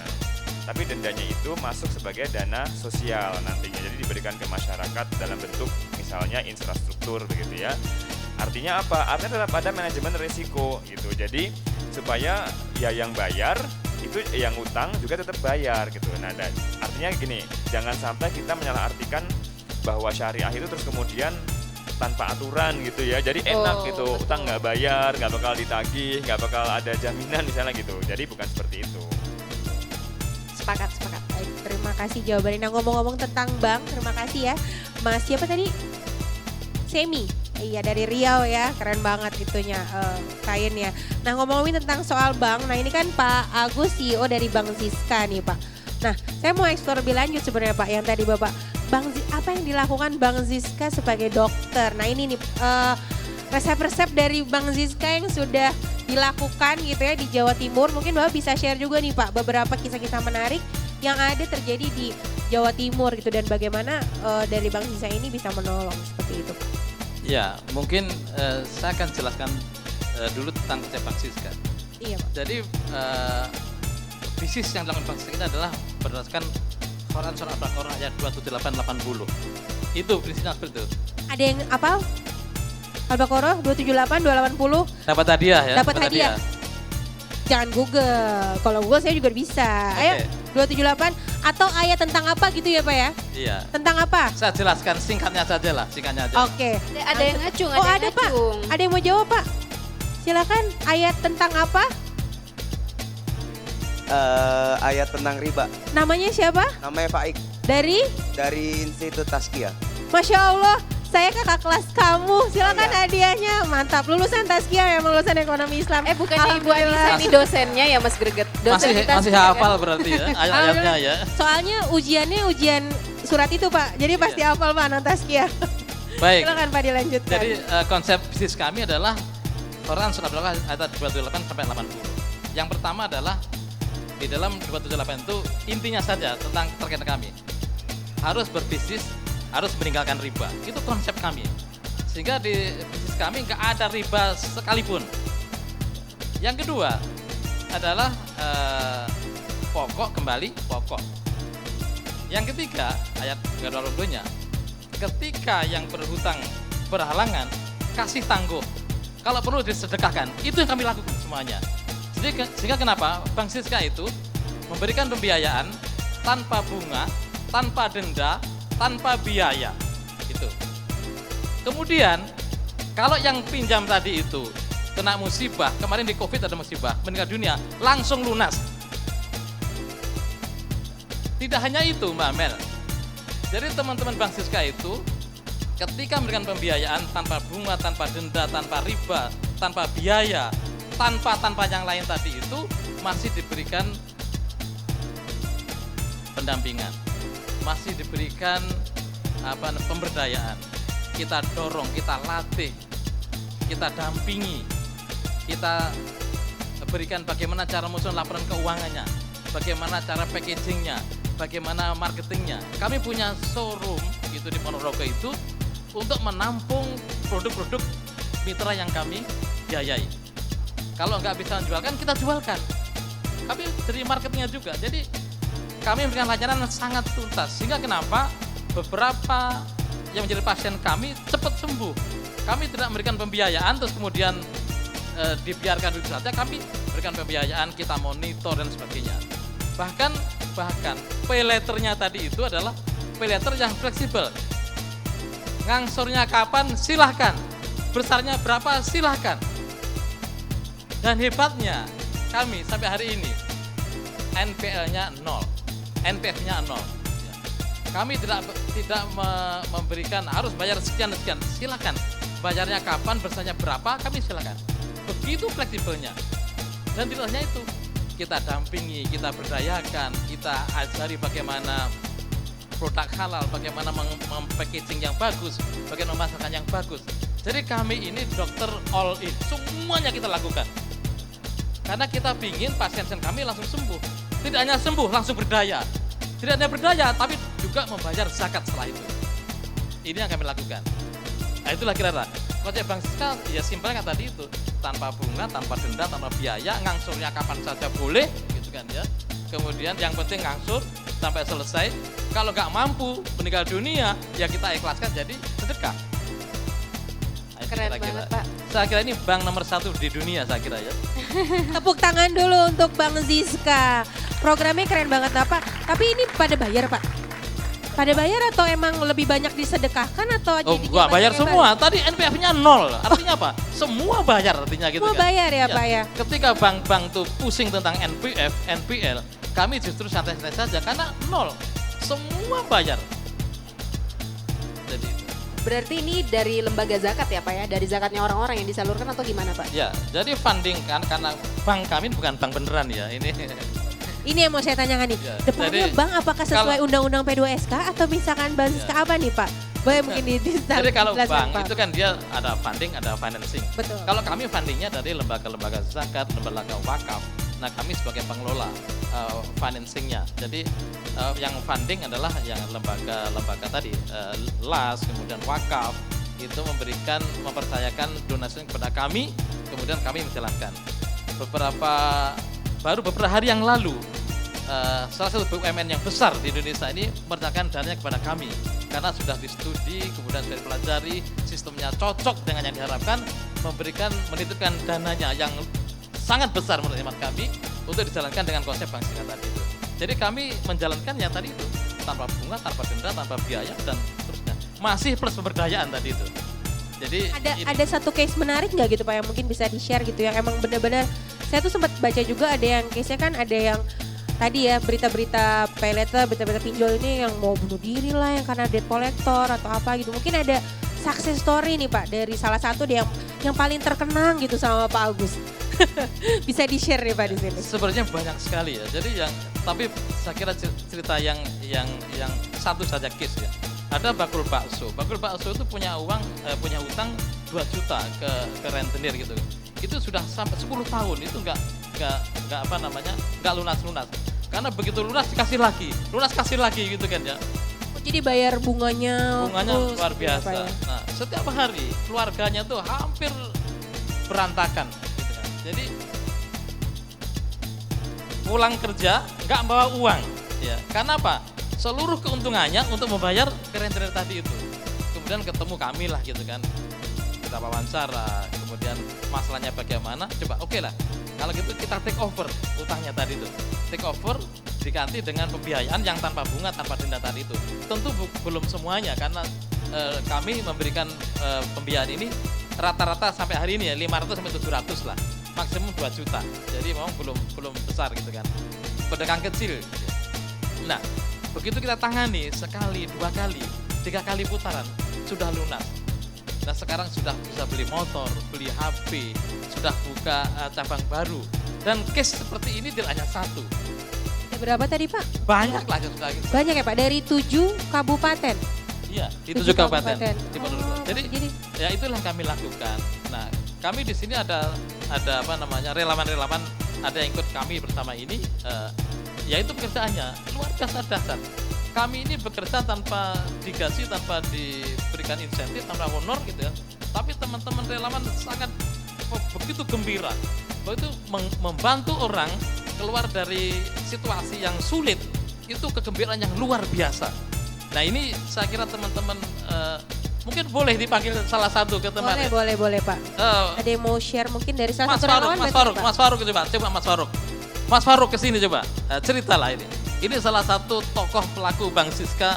Tapi dendanya itu masuk sebagai dana sosial nantinya, jadi diberikan ke masyarakat dalam bentuk misalnya infrastruktur begitu ya. Artinya apa? Artinya tetap ada manajemen risiko gitu. Jadi supaya ya yang bayar itu yang utang juga tetap bayar gitu. Nah, artinya gini, jangan sampai kita menyalahartikan bahwa syariah itu terus kemudian tanpa aturan gitu ya. Jadi enak gitu,
betul.
utang nggak bayar, nggak bakal ditagih, nggak bakal ada jaminan misalnya gitu. Jadi bukan seperti itu.
Sepakat.
Baik, terima kasih jawabannya. Nah, ngomong-ngomong tentang bank, terima kasih ya Mas siapa tadi? Semi. Iya, dari Riau ya, keren banget itunya kainnya. Nah, ngomongin tentang soal bank, nah ini kan Pak Agus CEO dari Bank Ziska nih Pak. Nah, saya mau eksplor lebih lanjut sebenarnya Pak, yang tadi Bapak, apa yang dilakukan Bank Ziska sebagai dokter? Nah ini nih resep-resep dari Bank Ziska yang sudah dilakukan gitu ya di Jawa Timur. Mungkin Bapak bisa share juga nih Pak beberapa kisah-kisah menarik yang ada terjadi di Jawa Timur gitu dan bagaimana dari Bank Ziska ini bisa menolong seperti itu Pak.
Ya, mungkin saya akan jelaskan dulu tentang konsep Bank Ziska.
Iya Pak.
Jadi bisnis yang dilakukan Bank Ziska ini adalah berdasarkan Quran Surah Al-Baqarah ayat 278-80. Itu prinsipnya seperti itu.
Ada yang apa? Al-Baqarah 278, 280.
Dapat hadiah ya.
Dapat hadiah. Jangan Google. Kalau Google saya juga bisa. Ayo 278 atau ayat tentang apa gitu ya Pak ya?
Iya.
Tentang apa?
Saya jelaskan singkatnya saja lah, singkatnya aja.
Oke.
Ada yang ngacung,
Oh
ada
ada
yang
Pak.
ngacung.
Ada yang mau jawab Pak? Silakan. Ayat tentang apa?
Ayat tentang riba.
Namanya siapa?
Namanya Pak Ik dari Institut Tazkiyah.
Masya Allah. Saya kakak kelas kamu. Silakan hadiahnya. Mantap. Lulusan Tazkiyah memang lulusan ekonomi Islam.
Bukan Ibu Anissa ini dosennya ya Mas Greget. Dosen kita
Masih
semua,
hafal
kan?
berarti ya ayat-ayatnya ya.
Soalnya ujiannya ujian surat itu Pak. Jadi pasti hafal Pak anak Tazkiyah.
Baik.
Silakan Pak dilanjutkan.
Jadi konsep bisnis kami adalah Quran Surah Al-Baqarah ayat 278 sampai 80. Yang pertama adalah di dalam 278 itu intinya saja tentang terkait kami. Harus berbisnis, harus meninggalkan riba. Itu konsep kami. Sehingga di bisnis kami nggak ada riba sekalipun. Yang kedua adalah pokok kembali pokok. Yang ketiga ayat kedua nya ketika yang berhutang berhalangan kasih tangguh. Kalau perlu disedekahkan, itu yang kami lakukan semuanya. Jadi sehingga kenapa Bank Ziska itu memberikan pembiayaan tanpa bunga, tanpa denda, tanpa biaya. Itu. Kemudian kalau yang pinjam tadi itu kena musibah, kemarin di Covid ada musibah, meninggal dunia, langsung lunas. Tidak hanya itu Mbak Mel. Jadi teman-teman Bank Ziska itu ketika memberikan pembiayaan tanpa bunga, tanpa denda, tanpa riba, tanpa biaya, tanpa yang lain tadi itu masih diberikan pendampingan, masih diberikan pemberdayaan. Kita dorong, kita latih, kita dampingi, kita berikan bagaimana cara menyusun laporan keuangannya, bagaimana cara packagingnya, bagaimana marketingnya. Kami punya showroom gitu di Ponorogo itu untuk menampung produk-produk mitra yang kami biayai. Kalau nggak bisa menjualkan, kita jualkan. Kami dari marketingnya juga. Jadi kami memberikan layanan sangat tuntas. Sehingga kenapa beberapa yang menjadi pasien kami cepat sembuh. Kami tidak memberikan pembiayaan terus kemudian dibiarkan begitu saja. Kami berikan pembiayaan, kita monitor dan sebagainya. Bahkan pay letternya tadi itu adalah pay letter yang fleksibel. Ngangsurnya kapan silahkan, besarnya berapa silahkan. Dan hebatnya kami sampai hari ini NPL-nya 0, NPF-nya 0. Kami tidak memberikan harus bayar sekian, silakan. Bayarnya kapan, besarnya berapa, kami silakan. Begitu fleksibelnya. Dan tidak hanya itu, kita dampingi, kita berdayakan, kita ajari bagaimana produk halal, bagaimana mem-packaging yang bagus, bagaimana memasarkan yang bagus. Jadi kami ini dokter all in, semuanya kita lakukan. Karena kita ingin pasien-pasien kami langsung sembuh. Tidak hanya sembuh, langsung berdaya. Tidak hanya berdaya, tapi juga membayar zakat setelah itu. Ini yang kami lakukan. Nah, itulah kira-kira. konsep Bank Siska ya simpelnya kan tadi itu, tanpa bunga, tanpa denda, tanpa biaya, ngangsurnya kapan saja boleh, gitu kan ya. Kemudian yang penting ngangsur sampai selesai. Kalau nggak mampu meninggal dunia, ya kita ikhlaskan jadi sedekah. Nah, itu
Keren
kira-kira.
banget, Pak.
Saya kira ini bank nomor 1 di dunia saya kira ya.
Tepuk tangan dulu untuk Bang Ziska. Programnya keren banget nah, Pak. Tapi ini pada bayar Pak? Pada bayar atau emang lebih banyak disedekahkan atau
Oh,
jadinya
gua
banyak
bayar
yang
semua. Tadi NPF-nya 0. Artinya apa? Semua bayar artinya gitu
Semua
kan.
bayar ya, Pak ya?
Ketika bank-bank tuh pusing tentang NPF, NPL, kami justru santai-santai saja karena 0. Semua bayar. Jadi itu.
Berarti ini dari lembaga zakat ya Pak ya? Dari zakatnya orang-orang yang disalurkan atau gimana Pak?
Ya, jadi funding kan karena bank kami bukan bank beneran ya.
Ini yang mau saya tanyakan nih.
Ya,
Depannya
jadi
Bang apakah sesuai
kalau-
Undang-Undang P2SK atau misalkan Bang Ziska apa nih Pak? Boleh mungkin
Jadi kalau
dijelaskan,
bank
Pak?
itu kan dia ada funding, ada financing.
Betul.
Kalau kami fundingnya dari lembaga-lembaga zakat, lembaga wakaf. Nah kami sebagai pengelola financingnya. Jadi yang funding adalah yang lembaga-lembaga tadi, LAS, kemudian wakaf itu mempercayakan donasi kepada kami, kemudian kami menjalankan. Baru beberapa hari yang lalu, salah satu BUMN yang besar di Indonesia ini menyerahkan dananya kepada kami karena sudah distudi, kemudian sudah dipelajari, sistemnya cocok dengan yang diharapkan, menitipkan dananya yang sangat besar menurut hemat kami untuk dijalankan dengan konsep Bank Siska tadi itu. Jadi kami menjalankan yang tadi itu tanpa bunga, tanpa denda, tanpa biaya dan seterusnya. Masih plus pemberdayaan tadi itu. Jadi
Ada satu case menarik nggak gitu Pak yang mungkin bisa di-share gitu yang emang benar-benar saya tuh sempat baca juga ada yang case-nya kan ada yang tadi ya berita-berita pay letter, berita-berita pinjol ini yang mau bunuh diri lah yang karena debt collector atau apa gitu. Mungkin ada success story nih Pak dari salah satu yang paling terkenang gitu sama Pak Agus. Bisa di-share nih Pak di sini.
sebenarnya banyak sekali ya. Jadi tapi saya kira cerita yang satu saja case ya. Ada bakul bakso. Bakul bakso itu punya utang 2 juta ke rentenir gitu. Itu sudah sampai 10 tahun itu nggak lunas. Karena begitu lunas dikasih lagi, lunas kasih lagi gitu kan ya.
Jadi bayar bunganya terus
Luar
gitu ya,
biasa.
Pak ya.
Nah, setiap hari keluarganya tuh hampir berantakan gitu kan. Jadi pulang kerja nggak bawa uang ya. Karena apa? Seluruh keuntungannya untuk membayar ke rentenir tadi itu. Kemudian ketemu kami lah gitu kan. Kita wawancara, kemudian masalahnya bagaimana? Coba oke lah. Kalau gitu kita take over utangnya tadi itu. Take over diganti dengan pembiayaan yang tanpa bunga, tanpa denda tadi itu. Tentu belum semuanya karena kami memberikan pembiayaan ini rata-rata sampai hari ini ya 500 sampai 700 lah. Maksimum 2 juta. Jadi memang belum besar gitu kan. Pedagang kecil. Gitu. Nah, begitu kita tangani sekali, 2 kali, 3 kali putaran sudah lunas. Nah sekarang sudah bisa beli motor, beli HP, sudah buka cabang baru. Dan case seperti ini tidak hanya satu.
Ada berapa tadi Pak?
Banyak lah sudah.
Banyak ya Pak, dari 7 kabupaten.
Iya, di
7
7 kabupaten.
kabupaten.
Di Ponorogo.
Oh,
Jadi
jadi-
ya itulah kami lakukan. Nah kami di sini ada relawan-relawan, ada yang ikut kami bersama ini. Yaitu pekerjaannya luar biasa dahsyat. Kami ini bekerja tanpa digaji, tanpa diberikan insentif, tanpa honor gitu ya. Tapi teman-teman relawan sangat begitu gembira. Begitu membantu orang keluar dari situasi yang sulit. Itu kegembiraan yang luar biasa. Nah ini saya kira teman-teman mungkin boleh dipanggil salah satu ke teman.
Boleh Pak. Ada yang mau share mungkin dari salah
Mas
satu
Faruk,
relawan
Mas
berarti,
Faruk,
Pak?
Mas Faruk coba Mas Faruk. Mas Faruk kesini coba, ceritalah ini. Ini salah satu tokoh pelaku Bank Siska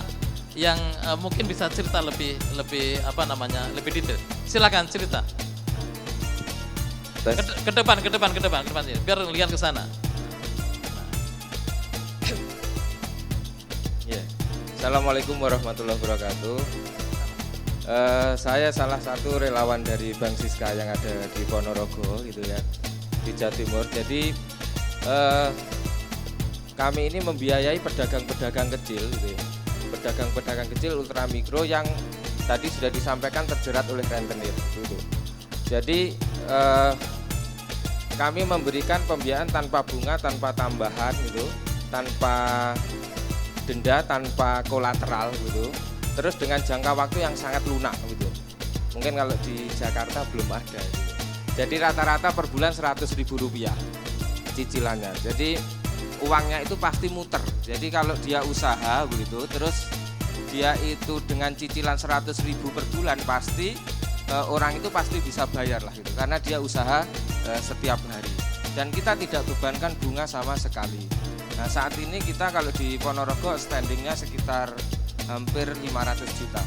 yang mungkin bisa cerita lebih detail. Silakan cerita. Ke depan ya, biar lihat ke sana.
Ya. Assalamualaikum warahmatullahi wabarakatuh. Saya salah satu relawan dari Bank Siska yang ada di Ponorogo gitu ya, di Jawa Timur. Jadi kami ini membiayai pedagang-pedagang kecil gitu ya. Pedagang-pedagang kecil ultramikro yang tadi sudah disampaikan terjerat oleh rentenir gitu. Jadi kami memberikan pembiayaan tanpa bunga, tanpa tambahan gitu, tanpa denda, tanpa kolateral gitu. Terus dengan jangka waktu yang sangat lunak gitu. Mungkin kalau di Jakarta belum ada. Gitu. Jadi rata-rata per bulan Rp100.000 cicilannya. Jadi uangnya itu pasti muter. Jadi kalau dia usaha begitu, terus dia itu dengan cicilan 100.000 per bulan pasti orang itu pasti bisa bayar lah gitu. Karena dia usaha setiap hari. Dan kita tidak bebankan bunga sama sekali. Nah saat ini kita kalau di Ponorogo standingnya sekitar hampir 500 juta.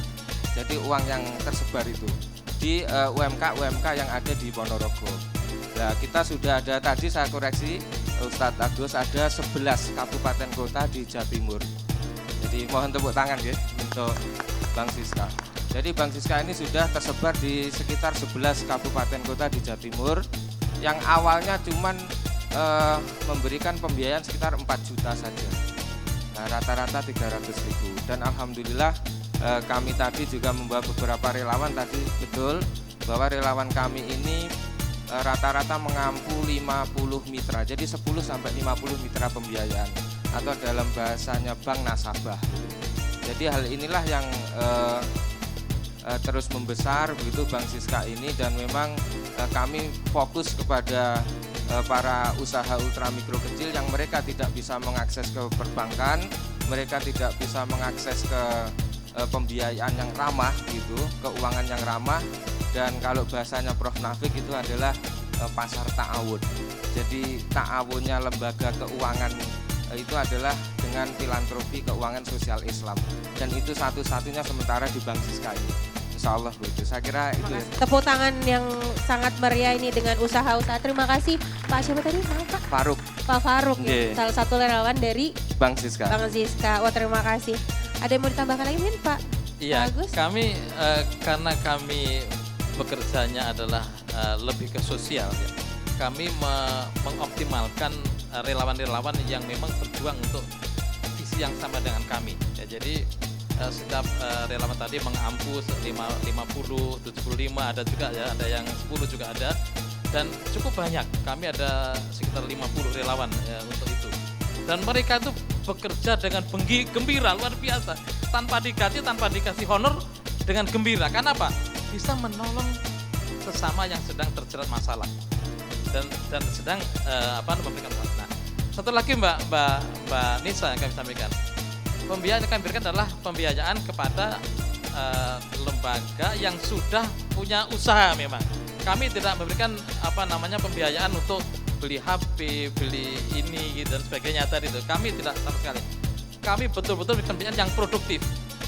Jadi uang yang tersebar itu di UMK yang ada di Ponorogo. Nah kita sudah ada tadi saya koreksi Ustadz Agus ada 11 kabupaten kota di Jawa Timur. Jadi mohon tepuk tangan ya untuk Bang Siska. Jadi Bang Siska ini sudah tersebar di sekitar 11 kabupaten kota di Jawa Timur. Yang awalnya cuman memberikan pembiayaan sekitar 4 juta saja. Nah, rata-rata 300.000 dan alhamdulillah kami tadi juga membawa beberapa relawan tadi betul bahwa relawan kami ini rata-rata mengampu 50 mitra. Jadi 10 sampai 50 mitra pembiayaan atau dalam bahasanya bank nasabah. Jadi hal inilah yang terus membesar begitu Bang Siska ini dan memang kami fokus kepada para usaha ultramikro kecil yang mereka tidak bisa mengakses ke perbankan, mereka tidak bisa mengakses ke pembiayaan yang ramah gitu, keuangan yang ramah dan kalau bahasanya Prof Nafik itu adalah pasar ta'awun. Jadi ta'awunnya lembaga keuangan itu adalah dengan filantropi keuangan sosial Islam dan itu satu-satunya sementara di Bang Siska ini. Insya Allah begitu. Saya kira itu.
Tepuk tangan yang sangat meriah ini dengan usaha-usaha. Terima kasih Pak siapa tadi? Pak
Faruk.
Pak Faruk ya, salah satu relawan dari
Bang Siska.
Bang Siska. Wah terima kasih. Ada yang mau ditambahkan lagi mungkin Pak?
Iya,
Pak Agus?
kami karena kami bekerjanya adalah lebih ke sosial ya. Kami mengoptimalkan relawan-relawan yang memang berjuang untuk visi yang sama dengan kami. Ya, jadi setiap relawan tadi mengampu 50, 75, ada juga ya, ada yang 10 juga ada dan cukup banyak. Kami ada sekitar 50 relawan ya, untuk itu. Dan mereka itu bekerja dengan gembira luar biasa, tanpa digaji, tanpa dikasih honor, dengan gembira. Karena apa? Bisa menolong sesama yang sedang terjerat masalah dan sedang memberikan masalah. Nah, satu lagi Mbak Nisa yang kami sampaikan. Pembiayaan yang kami berikan adalah pembiayaan kepada lembaga yang sudah punya usaha memang. Kami tidak memberikan pembiayaan untuk beli HP, beli ini dan sebagainya tadi itu. Kami tidak sama sekali. Kami betul-betul memberikan pembiayaan yang produktif.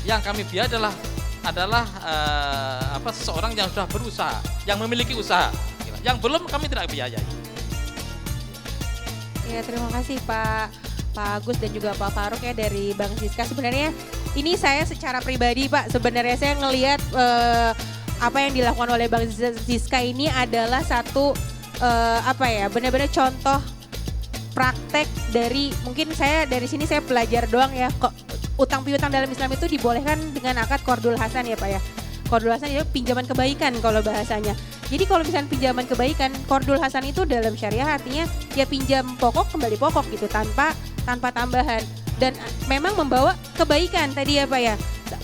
Yang kami biaya adalah seseorang yang sudah berusaha, yang memiliki usaha. Yang belum kami tidak biayai.
Ya terima kasih Pak Agus dan juga Pak Faruk ya dari Bang Siska. Sebenarnya ini saya secara pribadi Pak, sebenarnya saya ngelihat apa yang dilakukan oleh Bang Siska ini adalah satu benar-benar contoh praktek dari, mungkin saya dari sini saya belajar doang ya, utang piutang dalam Islam itu dibolehkan dengan akad qardul hasan ya Pak ya. Qardul hasan itu pinjaman kebaikan kalau bahasanya. Jadi kalau misalnya pinjaman kebaikan, qardul hasan itu dalam syariah artinya ya pinjam pokok kembali pokok gitu tanpa tambahan dan memang membawa kebaikan tadi ya Pak ya,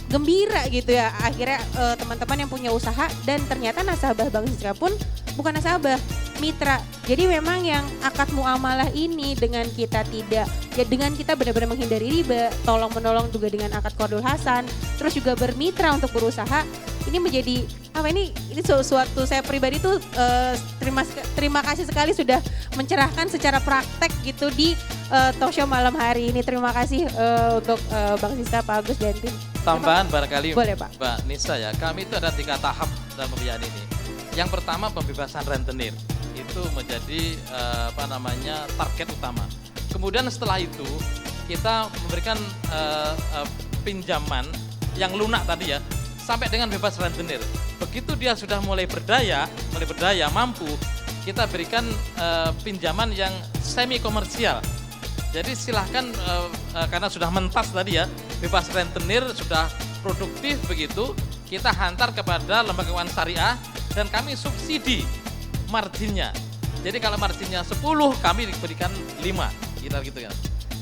gembira gitu ya akhirnya teman-teman yang punya usaha dan ternyata nasabah Bang Siska pun bukan nasabah, mitra. Jadi memang yang akad muamalah ini dengan kita dengan kita benar-benar menghindari riba, tolong menolong juga dengan akad qardul hasan, terus juga bermitra untuk berusaha, ini menjadi ini sesuatu saya pribadi tuh terima kasih sekali sudah mencerahkan secara praktek gitu di talk show malam hari ini. Terima kasih untuk Bang Siska, Pak Agus dan tim.
Tambahan barangkali
boleh, Pak.
Mbak Nisa ya, kami itu ada 3 tahap dalam pembiayaan ini. Yang pertama pembebasan rentenir, itu menjadi target utama. Kemudian setelah itu kita memberikan pinjaman yang lunak tadi ya, sampai dengan bebas rentenir. Begitu dia sudah mulai berdaya, mampu, kita berikan pinjaman yang semi komersial. Jadi silahkan karena sudah mentas tadi ya, bebas rentenir, sudah produktif begitu, kita hantar kepada lembaga keuangan syariah dan kami subsidi marginnya. Jadi kalau marginnya 10, kami berikan 5, gitu kan.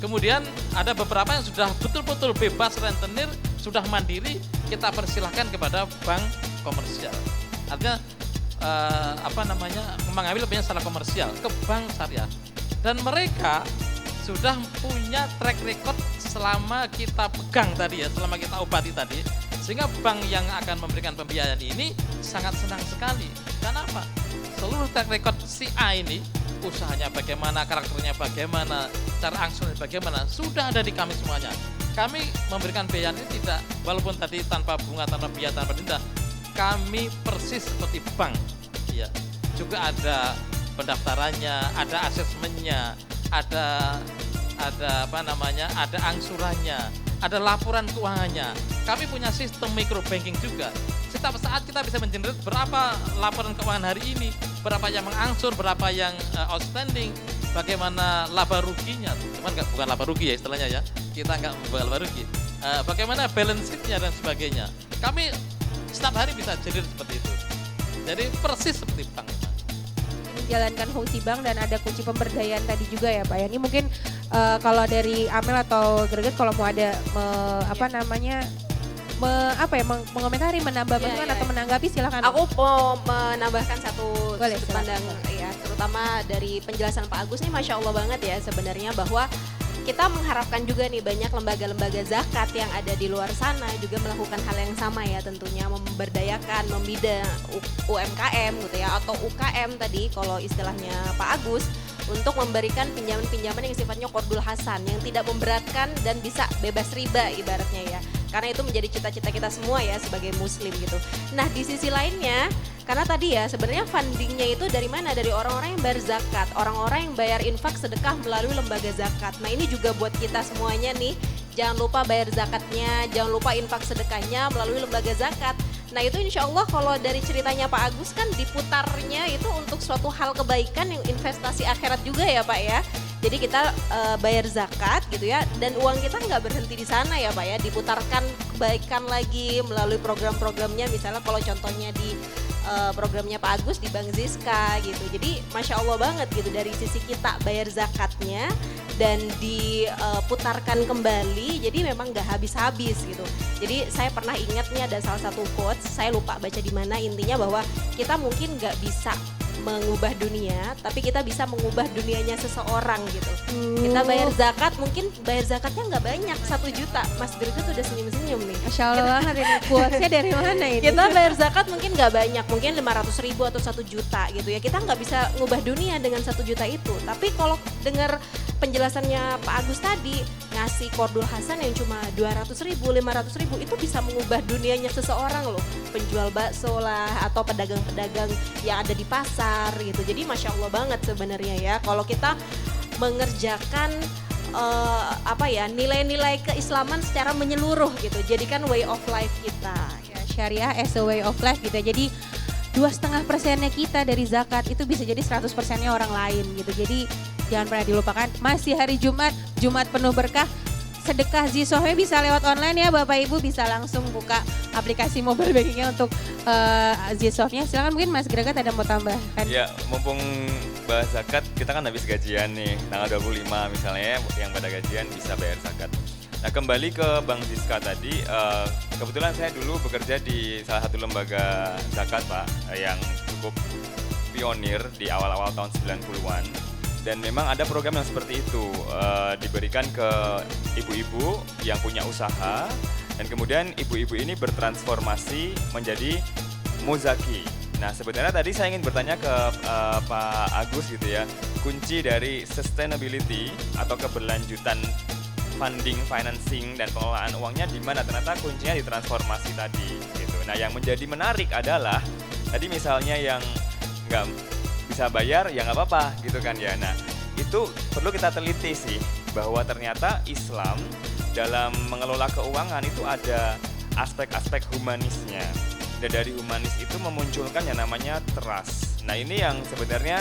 Kemudian ada beberapa yang sudah betul-betul bebas rentenir, sudah mandiri, kita persilahkan kepada bank komersial. Artinya mengambil kebijakan secara komersial ke bank syariah. Dan mereka sudah punya track record selama kita pegang tadi ya, selama kita obati tadi. Sehingga bank yang akan memberikan pembiayaan ini sangat senang sekali. Karena apa? Seluruh track record si A ini, usahanya bagaimana, karakternya bagaimana, cara angsurnya bagaimana, sudah ada di kami semuanya. Kami memberikan biaya ini tidak, walaupun tadi tanpa bunga, tanpa biaya, tanpa denda, kami persis seperti bank. Ya, juga ada pendaftarannya, ada asesmennya, ada angsurannya, ada laporan keuangannya. Kami punya sistem micro banking juga. Setiap saat kita bisa mengenerate berapa laporan keuangan hari ini, berapa yang mengangsur, berapa yang outstanding, bagaimana laba ruginya. Cuman bukan laba rugi ya istilahnya ya. Kita nggak membuat laba rugi. Bagaimana balance sheet-nya dan sebagainya. Kami setiap hari bisa jadi seperti itu. Jadi persis seperti bank.
Menjalankan fungsi bank dan ada kunci pemberdayaan tadi juga ya Pak. Ini mungkin kalau dari Amel atau Greget kalau mau ada mengomentari, menambah bantuan atau menanggapi silakan.
Aku mau menambahkan satu
Boleh,
sudut pandang ya, terutama dari penjelasan Pak Agus nih, Masya Allah banget ya sebenarnya, bahwa kita mengharapkan juga nih banyak lembaga-lembaga zakat yang ada di luar sana juga melakukan hal yang sama ya, tentunya memberdayakan, membina UMKM gitu ya, atau UKM tadi kalau istilahnya Pak Agus, untuk memberikan pinjaman-pinjaman yang sifatnya qardul hasan, yang tidak memberatkan dan bisa bebas riba ibaratnya ya. Karena itu menjadi cita-cita kita semua ya sebagai muslim gitu. Nah di sisi lainnya, karena tadi ya sebenarnya fundingnya itu dari mana? Dari orang-orang yang bayar zakat, orang-orang yang bayar infak sedekah melalui lembaga zakat. Nah ini juga buat kita semuanya nih, jangan lupa bayar zakatnya, jangan lupa infak sedekahnya melalui lembaga zakat. Nah itu insya Allah kalau dari ceritanya Pak Agus kan diputarnya itu untuk suatu hal kebaikan yang investasi akhirat juga ya Pak ya. Jadi kita bayar zakat gitu ya, dan uang kita nggak berhenti di sana ya Pak ya, diputarkan kebaikan lagi melalui program-programnya, misalnya kalau contohnya di programnya Pak Agus di Bank Ziska gitu. Jadi Masya Allah banget gitu, dari sisi kita bayar zakatnya dan diputarkan kembali, jadi memang nggak habis-habis gitu. Jadi saya pernah ingat nih ada salah satu quotes, saya lupa baca di mana, intinya bahwa kita mungkin nggak bisa mengubah dunia, tapi kita bisa mengubah dunianya seseorang gitu. Kita bayar zakat, mungkin bayar zakatnya nggak banyak, 1 juta. Mas Greget udah senyum-senyum nih.
Masya Allah banget ini, quotesnya dari mana ini?
Kita bayar zakat mungkin nggak banyak, mungkin 500.000 atau 1 juta gitu ya. Kita nggak bisa ngubah dunia dengan 1 juta itu. Tapi kalau dengar penjelasannya Pak Agus tadi, ngasih qardul hasan yang cuma 200.000, 500.000 itu bisa mengubah dunianya seseorang loh. Penjual bakso lah atau pedagang-pedagang yang ada di pasar gitu. Jadi Masya Allah banget sebenarnya ya kalau kita mengerjakan nilai-nilai keislaman secara menyeluruh gitu. Jadikan way of life kita.
Ya, syariah as a way of life gitu. Jadi 2,5%-nya kita dari zakat itu bisa jadi 100%-nya orang lain gitu. Jadi jangan pernah dilupakan, masih hari Jumat, Jumat penuh berkah. Sedekah Zisohnya bisa lewat online ya Bapak Ibu, bisa langsung buka aplikasi mobile bankingnya untuk Zisohnya. Silakan mungkin Mas Greget ada mau tambahkan.
Ya, mumpung bahas zakat, kita kan habis gajian nih, tanggal 25 misalnya yang pada gajian bisa bayar zakat. Nah kembali ke Bank Ziska tadi, kebetulan saya dulu bekerja di salah satu lembaga zakat Pak, yang cukup pionir di awal-awal tahun 90-an. Dan memang ada program yang seperti itu, diberikan ke ibu-ibu yang punya usaha, dan kemudian ibu-ibu ini bertransformasi menjadi muzaki. Nah sebenarnya tadi saya ingin bertanya ke Pak Agus gitu ya, kunci dari sustainability atau keberlanjutan funding, financing, dan pengelolaan uangnya di mana? Ternyata kuncinya di transformasi tadi gitu. Nah yang menjadi menarik adalah, tadi misalnya yang nggak bisa bayar ya nggak apa-apa gitu kan ya. Nah itu perlu kita teliti sih, bahwa ternyata Islam dalam mengelola keuangan itu ada aspek-aspek humanisnya, dan dari humanis itu memunculkan yang namanya trust. Nah ini yang sebenarnya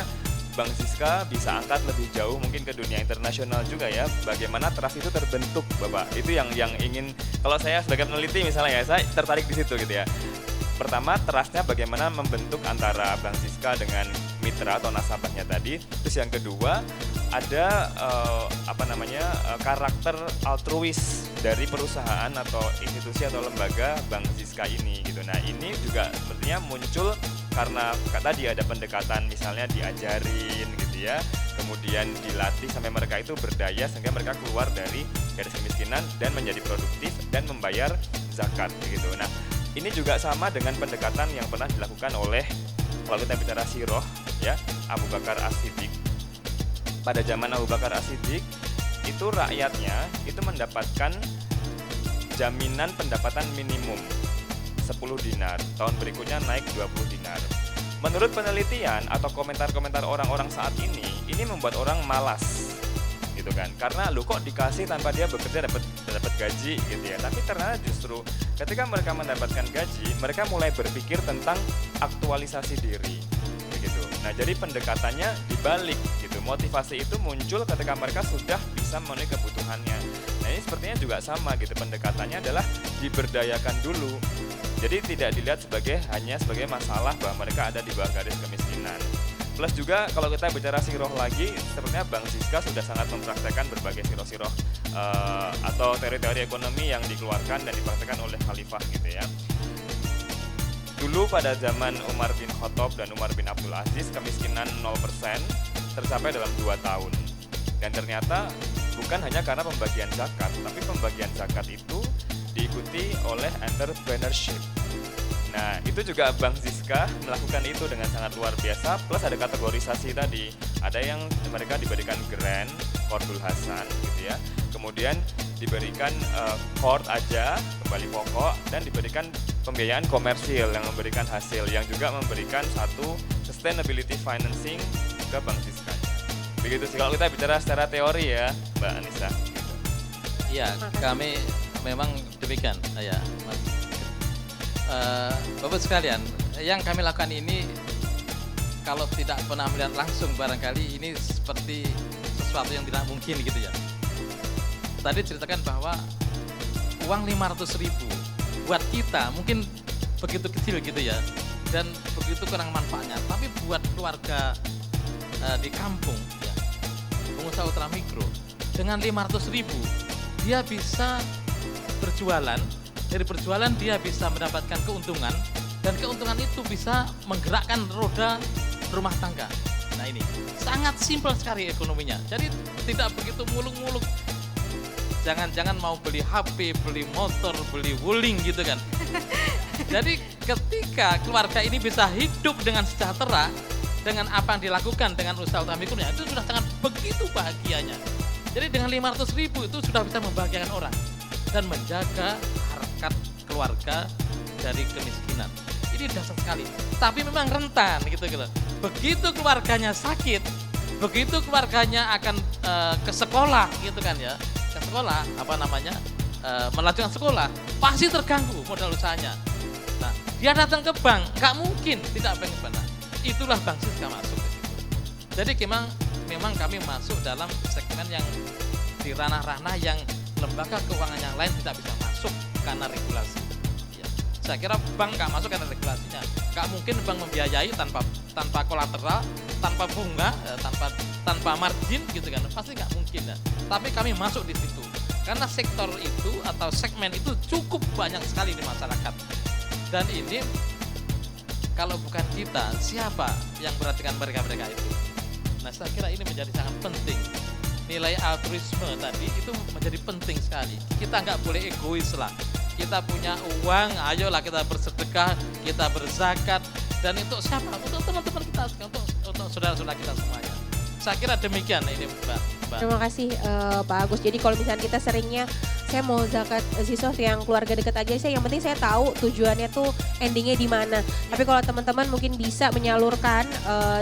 Bank Ziska bisa angkat lebih jauh mungkin ke dunia internasional juga ya, bagaimana trust itu terbentuk Bapak. Itu yang ingin, kalau saya sebagai peneliti misalnya ya, saya tertarik di situ gitu ya. Pertama, trustnya bagaimana membentuk antara Bank Ziska dengan mitra atau nasabahnya tadi. Terus yang kedua, ada karakter altruis dari perusahaan atau institusi atau lembaga Bank Ziska ini gitu. Nah ini juga sepertinya muncul karena tadi ada pendekatan misalnya diajarin gitu ya, kemudian dilatih sampai mereka itu berdaya sehingga mereka keluar dari garis kemiskinan dan menjadi produktif dan membayar zakat gitu. Nah, ini juga sama dengan pendekatan yang pernah dilakukan oleh, kalau kita bicara siroh ya, Abu Bakar As-Siddiq. Pada zaman Abu Bakar As-Siddiq itu rakyatnya itu mendapatkan jaminan pendapatan minimum 10 dinar, tahun berikutnya naik 20 dinar. Menurut penelitian atau komentar-komentar orang-orang saat ini membuat orang malas gitu kan, karena lu kok dikasih tanpa dia bekerja dapat gaji gitu ya. Tapi ternyata justru ketika mereka mendapatkan gaji, mereka mulai berpikir tentang aktualisasi diri begitu. Nah, jadi pendekatannya dibalik gitu. Motivasi itu muncul ketika mereka sudah bisa memenuhi kebutuhannya. Nah, ini sepertinya juga sama gitu, pendekatannya adalah diberdayakan dulu. Jadi tidak dilihat hanya sebagai masalah bahwa mereka ada di bawah garis kemiskinan. Plus juga kalau kita bicara siroh lagi, sepertinya Bang Siska sudah sangat mempraktekkan berbagai siroh-siroh atau teori-teori ekonomi yang dikeluarkan dan dipraktekkan oleh Khalifah gitu ya. Dulu pada zaman Umar bin Khattab dan Umar bin Abdul Aziz, kemiskinan 0% tercapai dalam 2 tahun. Dan ternyata bukan hanya karena pembagian zakat, tapi pembagian zakat itu diikuti oleh entrepreneurship. Nah, itu juga Bang Siska melakukan itu dengan sangat luar biasa, plus ada kategorisasi tadi. Ada yang mereka diberikan grant, Qardul Hasan gitu ya. Kemudian diberikan qard aja, kembali pokok, dan diberikan pembiayaan komersil yang memberikan hasil, yang juga memberikan satu sustainability financing ke Bang Siska. Begitu sih kalau kita bicara secara teori ya, Mbak Anissa. Gitu.
Iya, kami memang demikian, ya, Mas. Bapak sekalian, yang kami lakukan ini kalau tidak pernah melihat langsung barangkali ini seperti sesuatu yang tidak mungkin gitu ya. Tadi ceritakan bahwa uang 500.000 buat kita mungkin begitu kecil gitu ya, dan begitu kurang manfaatnya. Tapi buat keluarga di kampung, ya, pengusaha ultramikro dengan 500.000 dia bisa berjualan. Dari berjualan dia bisa mendapatkan keuntungan, dan keuntungan itu bisa menggerakkan roda rumah tangga. Nah, ini sangat simpel sekali ekonominya. Jadi tidak begitu muluk-muluk. Jangan mau beli HP, beli motor, beli wuling gitu kan. Jadi ketika keluarga ini bisa hidup dengan sejahtera dengan apa yang dilakukan dengan usaha ultramikronya, itu sudah sangat begitu bahagianya. Jadi dengan 500.000 itu sudah bisa membahagiakan orang dan menjaga harkat keluarga dari kemiskinan. Ini dasar sekali. Tapi memang rentan gitu. Begitu keluarganya sakit, begitu keluarganya akan ke sekolah gitu kan ya. Ke sekolah, melanjutkan sekolah, pasti terganggu modal usahanya. Nah, dia datang ke bank, nggak mungkin tidak pengen bank. Itulah Bang Siska masuk ke situ. Jadi memang kami masuk dalam segmen yang di ranah-ranah yang lembaga keuangan yang lain tidak bisa masuk karena regulasi. Ya. Saya kira bank nggak masuk karena regulasinya. Nggak mungkin bank membiayai tanpa kolateral, tanpa bunga, tanpa margin gitu kan. Pasti nggak mungkin. Ya. Tapi kami masuk di situ karena sektor itu atau segmen itu cukup banyak sekali di masyarakat. Dan ini kalau bukan kita, siapa yang perhatikan mereka itu? Nah, saya kira ini menjadi sangat penting. Nilai altruisme tadi itu menjadi penting sekali. Kita nggak boleh egois lah. Kita punya uang, ayolah kita bersedekah, kita berzakat. Dan untuk siapa? Untuk teman-teman kita, untuk saudara-saudara kita semuanya. Saya kira demikian ini Mbak.
Terima kasih Pak Agus. Jadi kalau misalnya kita seringnya, saya mau zakat siswa yang keluarga dekat aja, yang penting saya tahu tujuannya tuh endingnya di mana. Tapi kalau teman-teman mungkin bisa menyalurkan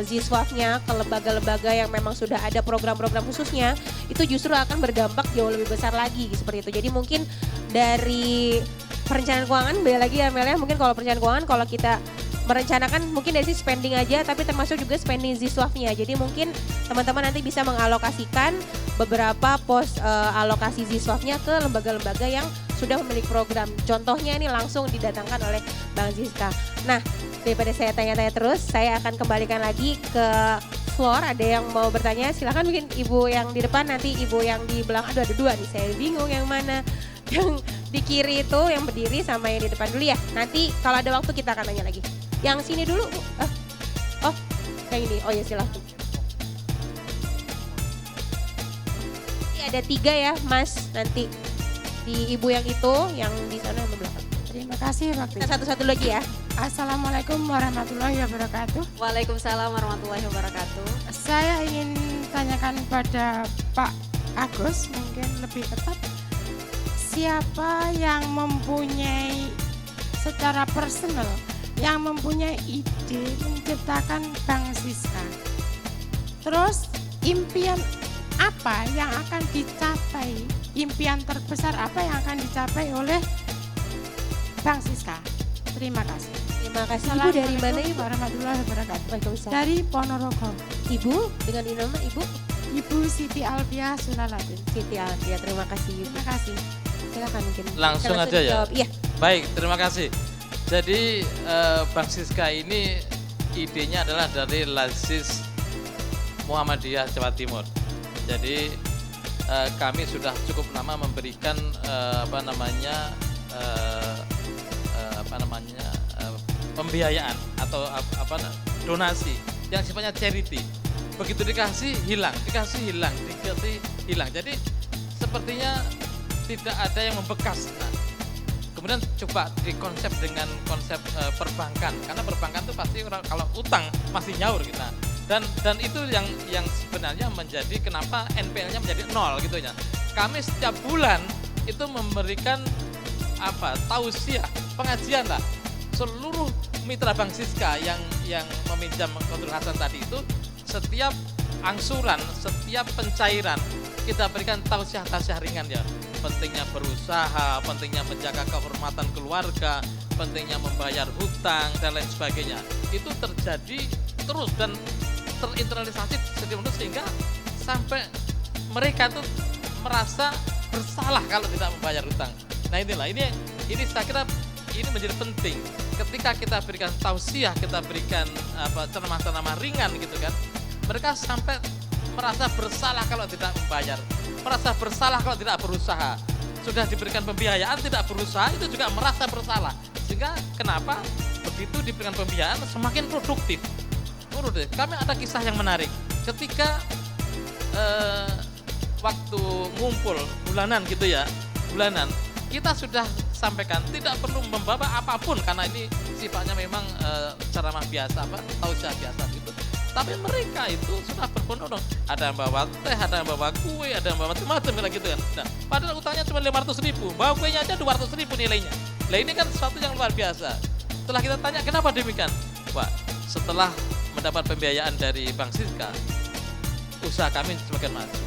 ziswafnya ke lembaga-lembaga yang memang sudah ada program-program khususnya, itu justru akan berdampak jauh lebih besar lagi seperti itu. Jadi mungkin dari perencanaan keuangan, beda lagi ya Mel ya, mungkin kalau perencanaan keuangan kalau kita merencanakan mungkin dari sisi spending aja, tapi termasuk juga spending ziswafnya. Jadi mungkin teman-teman nanti bisa mengalokasikan beberapa pos alokasi ziswafnya ke lembaga-lembaga yang sudah memiliki program. Contohnya ini langsung didatangkan oleh Bang Siska. Nah, daripada saya tanya-tanya terus, saya akan kembalikan lagi ke floor. Ada yang mau bertanya, silakan mungkin ibu yang di depan, nanti ibu yang di belakang. Aduh, ada dua nih, saya bingung yang mana. Yang di kiri itu yang berdiri sama yang di depan dulu ya. Nanti kalau ada waktu kita akan tanya lagi. Yang sini dulu, Bu. Oh, yang ini. Oh ya silahkan. Ini ada 3 ya, Mas. Nanti di ibu yang itu, yang di sana yang belakang.
Terima kasih Pak.
Kita satu-satu lagi ya.
Assalamualaikum warahmatullahi wabarakatuh.
Waalaikumsalam warahmatullahi wabarakatuh.
Saya ingin tanyakan pada Pak Agus, mungkin lebih tepat, siapa yang mempunyai secara personal, yang mempunyai ide menciptakan Bank Siska? Terus impian apa yang akan dicapai, impian terbesar apa yang akan dicapai oleh Bank Siska? Terima kasih.
Terima kasih. Ibu dari mana Ibu?
Warahmatullahi wabarakatuh.
Waalaikumsalam.
Dari Ponorogo.
Ibu dengan nama Ibu?
Ibu Siti Alfiah Sulaladin.
Siti Alfiah, terima kasih Ibu.
Terima kasih.
Silakan mungkin.
Langsung aja ya.
dijawab. Iya.
Baik, terima kasih. Jadi Bank Siska ini idenya adalah dari Lazis Muhammadiyah Jawa Timur. Jadi kami sudah cukup lama memberikan pembiayaan atau donasi yang sifatnya charity. Begitu dikasih hilang. Jadi sepertinya tidak ada yang membekas. Nah, kemudian coba dikonsep dengan konsep perbankan, karena perbankan itu pasti kalau utang masih nyaur gitu. Nah, dan itu yang sebenarnya menjadi kenapa NPL-nya menjadi 0 gitu ya. Kami setiap bulan itu memberikan tausiah, pengajian lah. Seluruh mitra Bank Siska yang meminjam Konsul Hasan tadi itu, setiap angsuran, setiap pencairan kita berikan tausiah ringan ya. Pentingnya berusaha, pentingnya menjaga kehormatan keluarga, pentingnya membayar hutang dan lain sebagainya. Itu terjadi terus dan terinternalisasi sehingga sampai mereka tuh merasa bersalah kalau tidak membayar hutang. Nah inilah, ini saya kira ini menjadi penting. Ketika kita berikan tausiah, kita berikan ceramah-ceramah ringan gitu kan, mereka sampai merasa bersalah kalau tidak membayar, merasa bersalah kalau tidak berusaha. Sudah diberikan pembiayaan tidak berusaha, itu juga merasa bersalah. Sehingga kenapa begitu diberikan pembiayaan semakin produktif. Kami ada kisah yang menarik. Ketika waktu ngumpul bulanan gitu ya, kita sudah sampaikan tidak perlu membawa apapun karena ini sifatnya memang ceramah biasa, tausiah biasa gitu. Tapi mereka itu sudah berbondong-bondong. Ada yang bawa teh, ada yang bawa kue, ada yang bawa macam-macam gitu kan. Nah, padahal utangnya cuma 500.000, bawa kuenya aja 200.000 nilainya. Nah ini kan sesuatu yang luar biasa. Setelah kita tanya kenapa demikian, Pak, setelah mendapat pembiayaan dari Bank Siska, usaha kami semakin maju.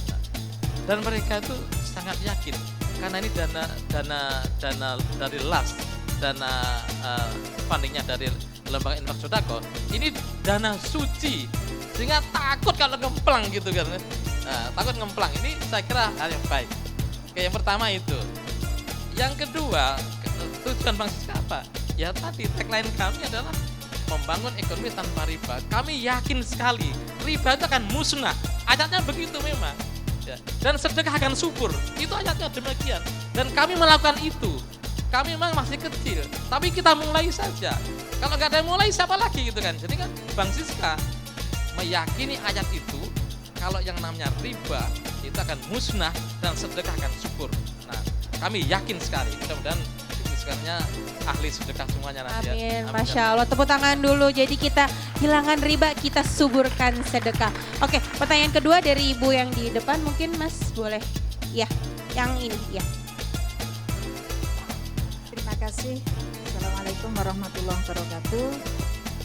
Nah, dan mereka itu sangat yakin karena ini dana dari LAS, dana fundingnya dari Lembaga Infak Sodako, ini dana suci sehingga takut kalau ngemplang gitu kan. Nah, takut ngemplang ini saya kira hal yang baik. Oke, yang pertama itu. Yang kedua, tujuan Bank Siska apa? Ya tadi tagline kami adalah membangun ekonomi tanpa riba. Kami yakin sekali riba itu akan musnah. Ayatnya begitu memang. Ya. Dan sedekah akan subur. Itu ayatnya demikian. Dan kami melakukan itu. Kami memang masih kecil, tapi kita mulai saja. Kalau nggak ada yang mulai, siapa lagi gitu kan? Jadi kan Bank Siska meyakini ayat itu, kalau yang namanya riba itu akan musnah dan sedekah akan subur. Nah, kami yakin sekali. Mudah-mudahan sekarangnya ahli sedekah semuanya nanti.
Amin. Ya. Masya Allah, tepuk tangan dulu. Jadi kita hilangkan riba, kita suburkan sedekah. Oke, pertanyaan kedua dari ibu yang di depan, mungkin Mas boleh. Ya, yang ini ya.
Terima kasih. Assalamualaikum warahmatullahi wabarakatuh.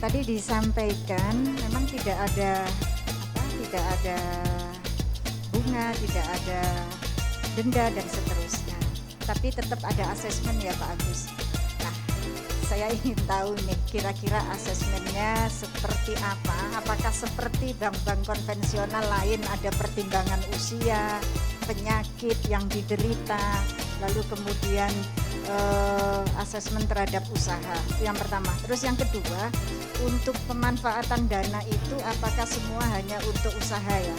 Tadi disampaikan memang tidak ada bunga, tidak ada denda dan seterusnya. Tapi tetap ada asesmen ya Pak Agus. Nah, saya ingin tahu nih kira-kira asesmennya seperti apa? Apakah seperti bank-bank konvensional lain ada pertimbangan usia, penyakit yang diderita, lalu kemudian asesmen terhadap usaha, itu yang pertama. Terus yang kedua, untuk pemanfaatan dana itu apakah semua hanya untuk usaha ya?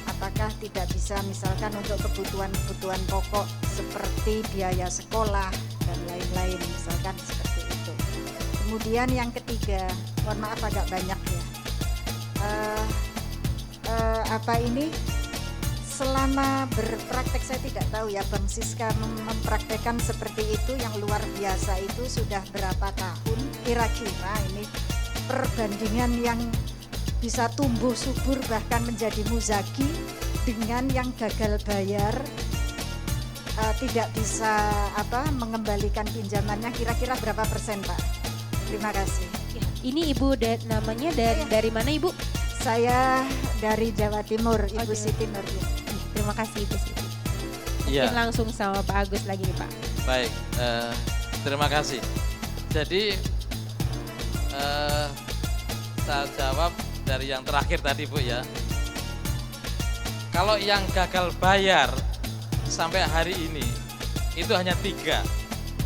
Apakah tidak bisa misalkan untuk kebutuhan-kebutuhan pokok seperti biaya sekolah dan lain-lain, misalkan seperti itu. Kemudian yang ketiga, mohon maaf agak banyak ya. Selama berpraktek saya tidak tahu ya Bang Siska mempraktekkan seperti itu yang luar biasa itu sudah berapa tahun kira-kira ini perbandingan yang bisa tumbuh subur bahkan menjadi muzaki dengan yang gagal bayar tidak bisa mengembalikan pinjamannya kira-kira berapa persen Pak? Terima kasih.
Ya, ini Ibu namanya dari mana Ibu?
Saya dari Jawa Timur, Ibu Siti Nurdia.
Terima kasih Ibu Siti.
Iya.
Mungkin langsung sama Pak Agus lagi nih Pak.
Baik, terima kasih. Jadi saya jawab dari yang terakhir tadi Bu ya. Kalau yang gagal bayar sampai hari ini itu hanya 3.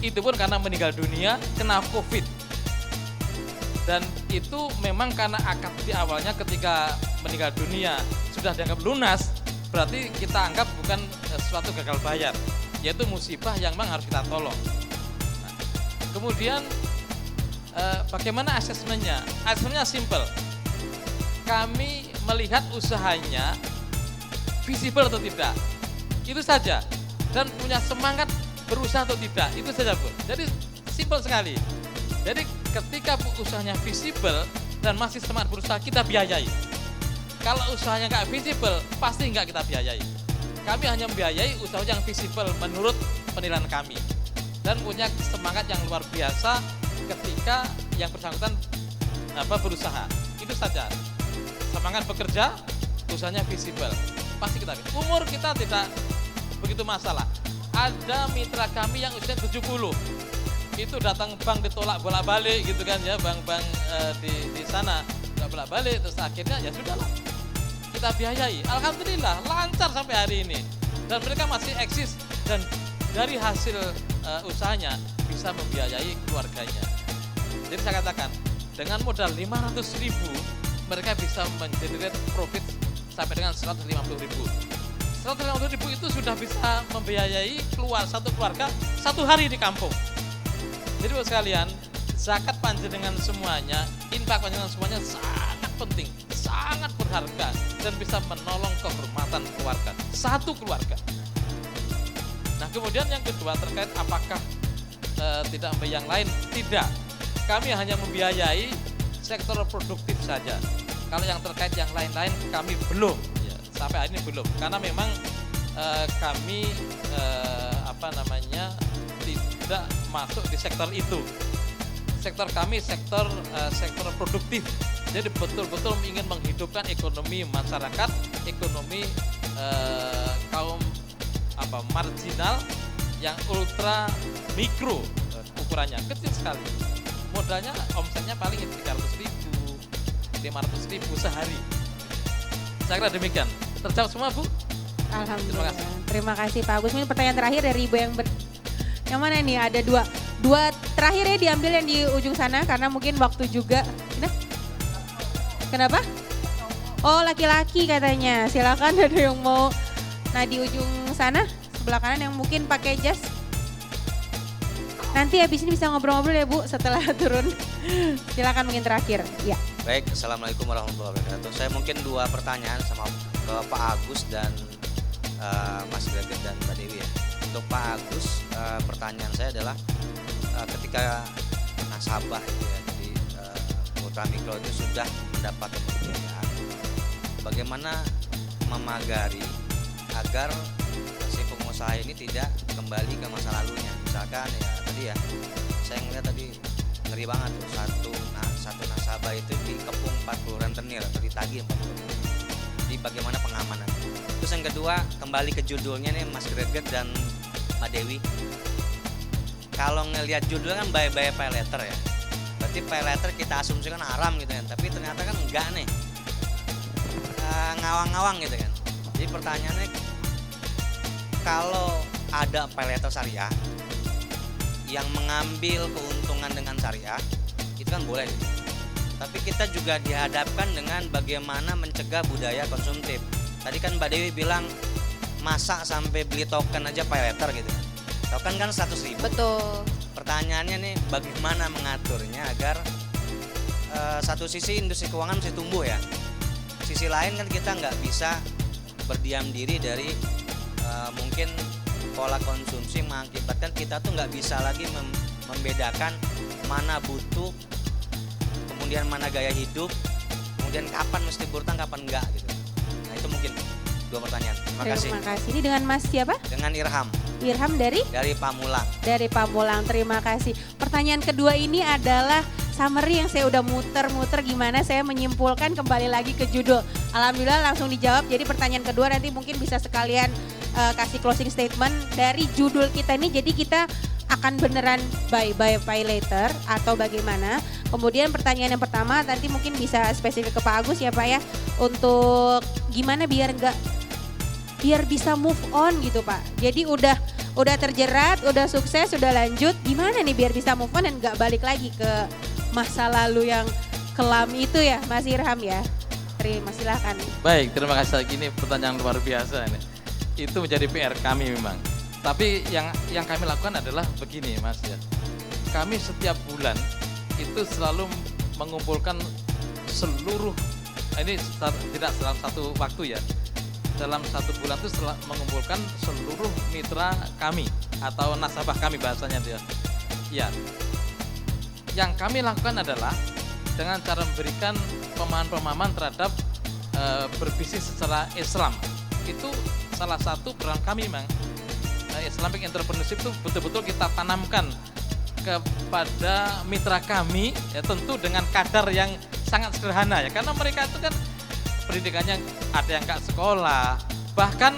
Itu pun karena meninggal dunia kena COVID. Dan itu memang karena akad di awalnya ketika meninggal dunia sudah dianggap lunas, berarti kita anggap bukan suatu gagal bayar, yaitu musibah yang memang harus kita tolong. Nah, kemudian bagaimana asesmennya? Asesmennya simple. Kami melihat usahanya visible atau tidak, itu saja. Dan punya semangat berusaha atau tidak, itu saja Bu. Jadi simple sekali. Jadi ketika usahanya visible dan masih semangat berusaha, kita biayai. Kalau usahanya nggak visible, pasti nggak kita biayai. Kami hanya membiayai usaha yang visible menurut penilaian kami. Dan punya semangat yang luar biasa ketika yang bersangkutan berusaha. Itu saja. Semangat bekerja, usahanya visible. Pasti kita. Umur kita tidak begitu masalah. Ada mitra kami yang usia 70. Itu datang bank ditolak bolak-balik gitu kan ya, bank-bank di sana nggak bolak-balik, terus akhirnya ya sudahlah kita biayai. Alhamdulillah lancar sampai hari ini dan mereka masih eksis dan dari hasil usahanya bisa membiayai keluarganya. Jadi saya katakan dengan modal 500.000 mereka bisa mengenerate profit sampai dengan 150.000. 150.000 itu sudah bisa membiayai satu keluarga 1 hari di kampung. Jadi buat sekalian, zakat panjenengan semuanya, infak panjenengan semuanya sangat penting, sangat berharga dan bisa menolong kehormatan keluarga, satu keluarga. Nah kemudian yang kedua terkait apakah tidak membiayai yang lain? Tidak, kami hanya membiayai sektor produktif saja. Kalau yang terkait yang lain-lain kami belum, ya, sampai hari ini belum, karena memang kami tidak masuk di sektor itu. Sektor kami sektor produktif. Jadi betul-betul ingin menghidupkan ekonomi masyarakat, ekonomi kaum marginal yang ultra mikro ukurannya, kecil sekali. Modalnya omsetnya paling 300.000, 500.000 sehari. Saya kira demikian. Terjawab semua Bu?
Alhamdulillah. Terima kasih Pak Agus. Ini pertanyaan terakhir dari Ibu yang mana nih? Ada dua terakhir ya, diambil yang di ujung sana karena mungkin waktu juga. Nah, kenapa? Oh laki-laki katanya. Silakan ada yang mau. Nah di ujung sana sebelah kanan yang mungkin pakai jas. Nanti habis ini bisa ngobrol-ngobrol ya Bu setelah turun. Silakan mungkin terakhir. Ya.
Baik, Assalamualaikum warahmatullahi wabarakatuh. Saya mungkin 2 pertanyaan sama ke Pak Agus dan Mas Greget dan Mbak Dewi ya. Untuk Pak Agus, pertanyaan saya adalah ketika nasabah itu ya, jadi ultramikro itu sudah mendapat pembiayaan, bagaimana memagari agar si pengusaha ini tidak kembali ke masa lalunya? Misalkan ya tadi ya, saya ngeliat tadi ngeri banget tuh, satu nasabah itu dikepung 40 rentenir atau ditagih 40 rentenir. Jadi bagaimana pengamanan? Terus yang kedua, kembali ke judulnya nih Mas Greget dan Mbak Dewi. Kalau ngelihat judul kan buy pay later ya. Berarti pay later kita asumsikan haram gitu kan. Tapi ternyata kan enggak nih. Ngawang-ngawang gitu kan. Jadi pertanyaannya, kalau ada pay later syariah yang mengambil keuntungan dengan syariah, itu kan boleh gitu. Tapi kita juga dihadapkan dengan bagaimana mencegah budaya konsumtif. Tadi kan Mbak Dewi bilang masa sampai beli token aja pay later gitu kan. Token kan 100.000.
Betul.
pertanyaannya nih bagaimana mengaturnya agar satu sisi industri keuangan mesti tumbuh ya. Sisi lain kan kita nggak bisa berdiam diri dari mungkin pola konsumsi mengakibatkan kita tuh nggak bisa lagi membedakan mana butuh, kemudian mana gaya hidup, kemudian kapan mesti berutang, kapan enggak gitu. Nah itu mungkin 2 pertanyaan. Terima kasih.
Terima kasih. Ini dengan Mas siapa?
Dengan Irham.
Irham dari?
Dari Pamulang.
Dari Pamulang, terima kasih. Pertanyaan kedua ini adalah summary yang saya udah muter-muter gimana saya menyimpulkan kembali lagi ke judul. Alhamdulillah langsung dijawab, jadi pertanyaan kedua nanti mungkin bisa sekalian kasih closing statement dari judul kita ini. Jadi kita akan beneran buy pay later atau bagaimana. Kemudian pertanyaan yang pertama nanti mungkin bisa spesifik ke Pak Agus ya Pak ya. Untuk gimana biar bisa move on gitu Pak. Jadi udah terjerat, udah sukses, udah lanjut. Gimana nih biar bisa move on dan gak balik lagi ke masa lalu yang kelam itu ya Mas Irham ya. Silakan.
Baik, terima kasih. Ini pertanyaan luar biasa ini. Itu menjadi PR kami memang. Tapi yang kami lakukan adalah begini Mas ya. Kami setiap bulan itu selalu mengumpulkan seluruh, ini tidak dalam satu waktu ya. Dalam satu bulan itu mengumpulkan seluruh mitra kami atau nasabah kami bahasanya dia. Ya. Yang kami lakukan adalah dengan cara memberikan pemahaman-pemahaman terhadap berbisnis secara Islam. Itu salah satu peran kami memang. Islamic Entrepreneurship itu betul-betul kita tanamkan kepada mitra kami ya, tentu dengan kadar yang sangat sederhana ya, karena mereka itu kan pendidikannya ada yang nggak sekolah, bahkan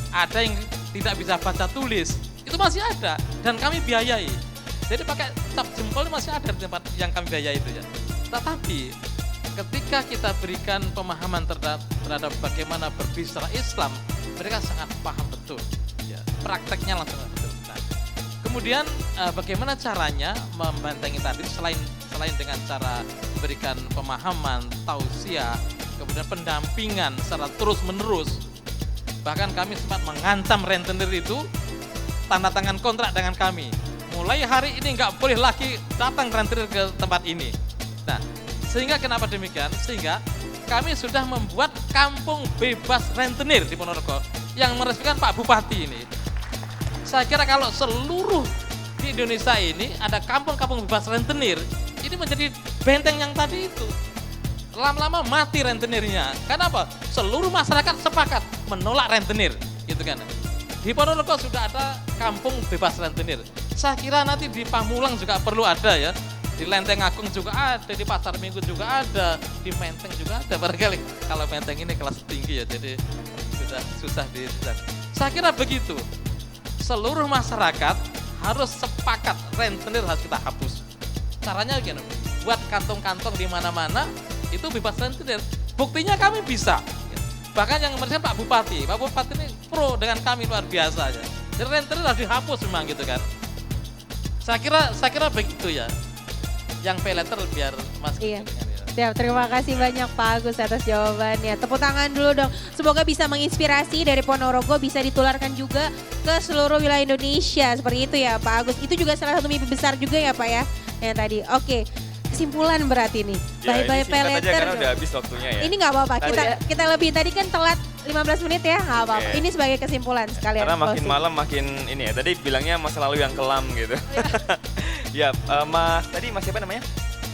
ada yang tidak bisa baca tulis, itu masih ada dan kami biayai. Jadi pakai cap jempol masih ada di tempat yang kami biayai itu ya. Tetapi ketika kita berikan pemahaman terhadap bagaimana berbisnis secara Islam, mereka sangat paham betul. Ya, prakteknya langsung betul. Nah, kemudian bagaimana caranya membentengi tadi selain dengan cara memberikan pemahaman, tausiah, kemudian pendampingan secara terus menerus. Bahkan kami sempat mengancam rentenir itu tanda tangan kontrak dengan kami. Mulai hari ini nggak boleh lagi datang rentenir ke tempat ini. Nah, sehingga kenapa demikian? Sehingga kami sudah membuat kampung bebas rentenir di Ponorogo yang meresmikan Pak Bupati ini. Saya kira kalau seluruh di Indonesia ini ada kampung-kampung bebas rentenir, ini menjadi benteng yang tadi itu. Lama-lama mati rentenirnya. Kenapa? Seluruh masyarakat sepakat menolak rentenir, gitu kan. Di Ponorogo sudah ada kampung bebas rentenir. Saya kira nanti di Pamulang juga perlu ada ya. Di Lenteng Agung juga ada, di Pasar Minggu juga ada, di Menteng juga ada barangkali. Kalau Menteng ini kelas tinggi ya, jadi sudah susah di. Saya kira begitu. Seluruh masyarakat harus sepakat rentenir harus kita hapus. Caranya gini, buat kantong-kantong di mana-mana itu bebas rentenir. Buktinya kami bisa. Bahkan yang meresmikan Pak Bupati. Pak Bupati ini pro dengan kami luar biasa aja. Jadi rentenir harus dihapus memang gitu kan. Saya kira begitu ya. Yang pay letter biar Mas.
Iya. Siap, terima kasih banyak Pak Agus atas jawabannya. Tepuk tangan dulu dong. Semoga bisa menginspirasi dari Ponorogo, bisa ditularkan juga ke seluruh wilayah Indonesia. Seperti itu ya Pak Agus. Itu juga salah satu mimpi besar juga ya Pak ya. Yang tadi. Oke. Kesimpulan berarti nih.
Ya,
Bye-bye pay letter.
karena udah habis waktunya ya.
Ini nggak apa-apa. Kita lebih tadi kan telat 15 menit ya. Nggak apa-apa.
Oke.
Ini sebagai kesimpulan sekalian.
Karena makin
closing.
malam makin ini ya. Tadi bilangnya masa lalu yang kelam gitu. Ya, Mas tadi Mas siapa namanya?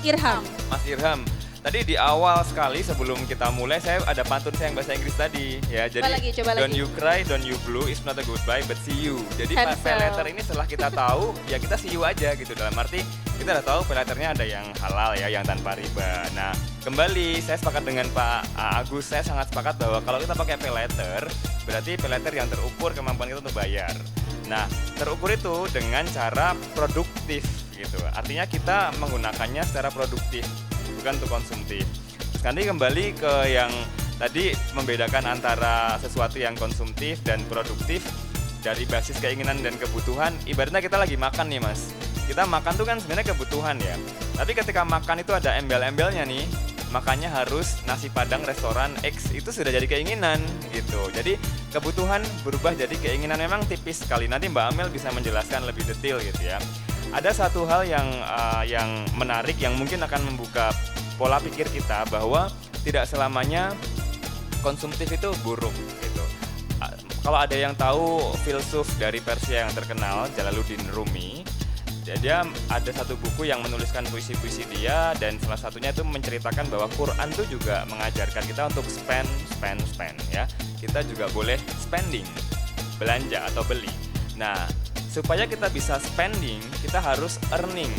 Irham.
Mas Irham. Tadi di awal sekali sebelum kita mulai saya ada pantun saya yang bahasa Inggris tadi ya. Jadi
Coba
don't
lagi.
you cry, don't you blue, it's not a goodbye but see you. Jadi pay
Cancel.
letter ini setelah kita tahu ya kita see you aja gitu. Dalam arti kita udah tahu pay letternya ada yang halal ya, yang tanpa riba. Nah kembali saya sepakat dengan Pak Agus, saya sangat sepakat bahwa kalau kita pakai pay letter berarti pay letter yang terukur kemampuan kita untuk bayar. Nah terukur itu dengan cara produktif gitu. Artinya kita menggunakannya secara produktif, bukan untuk konsumtif. Terus nanti kembali ke yang tadi membedakan antara sesuatu yang konsumtif dan produktif dari basis keinginan dan kebutuhan. Ibaratnya kita lagi makan nih Mas. Kita makan tuh kan sebenarnya kebutuhan ya. Tapi ketika makan itu ada embel-embelnya nih. Makannya harus nasi padang restoran X, itu sudah jadi keinginan gitu. Jadi kebutuhan berubah jadi keinginan, memang tipis sekali. Nanti Mbak Amel bisa menjelaskan lebih detail gitu ya. ada satu hal yang menarik yang mungkin akan membuka pola pikir kita bahwa tidak selamanya konsumtif itu buruk gitu. Kalau ada yang tahu filsuf dari Persia yang terkenal, Jalaluddin Rumi, dia ada satu buku yang menuliskan puisi-puisi dia, dan salah satunya itu menceritakan bahwa Quran itu juga mengajarkan kita untuk spend ya. Kita juga boleh spending, belanja atau beli. Nah, supaya kita bisa spending, kita harus earning.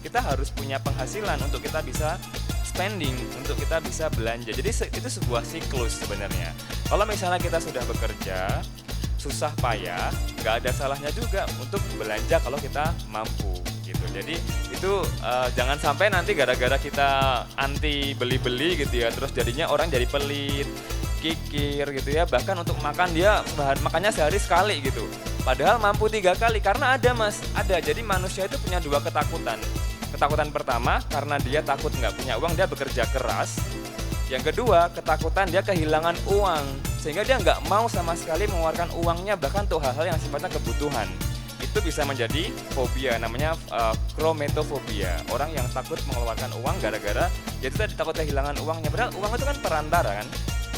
Kita harus punya penghasilan untuk kita bisa spending, untuk kita bisa belanja. Jadi itu sebuah siklus sebenarnya. Kalau misalnya kita sudah bekerja, susah payah, nggak ada salahnya juga untuk belanja kalau kita mampu gitu. Jadi itu jangan sampai nanti gara-gara kita anti beli-beli gitu ya, terus jadinya orang jadi pelit, kikir gitu ya, bahkan untuk makan dia makannya sehari sekali gitu. Padahal mampu 3 kali, karena ada. Jadi manusia itu punya 2 ketakutan. Ketakutan pertama karena dia takut nggak punya uang, dia bekerja keras. Yang kedua, ketakutan dia kehilangan uang, sehingga dia nggak mau sama sekali mengeluarkan uangnya bahkan untuk hal-hal yang sifatnya kebutuhan. Itu bisa menjadi fobia, namanya krometofobia. Orang yang takut mengeluarkan uang gara-gara dia itu tadi takut kehilangan uangnya. Padahal uang itu kan perantara kan.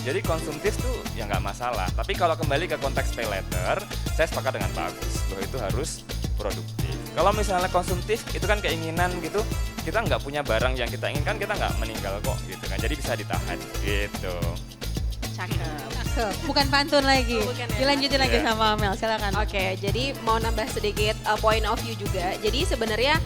Jadi konsumtif tuh ya nggak masalah. Tapi kalau kembali ke konteks pay later, saya sepakat dengan Pak Agus bahwa itu harus produktif. Kalau misalnya konsumtif itu kan keinginan gitu, kita nggak punya barang yang kita inginkan, kita nggak meninggal kok gitu kan. Jadi bisa ditahan gitu.
Cakep. Bukan pantun lagi.
Bukan ya.
Dilanjutin lagi
Iya.
sama Amel, silakan.
Oke, jadi mau nambah sedikit point of view juga. Jadi sebenarnya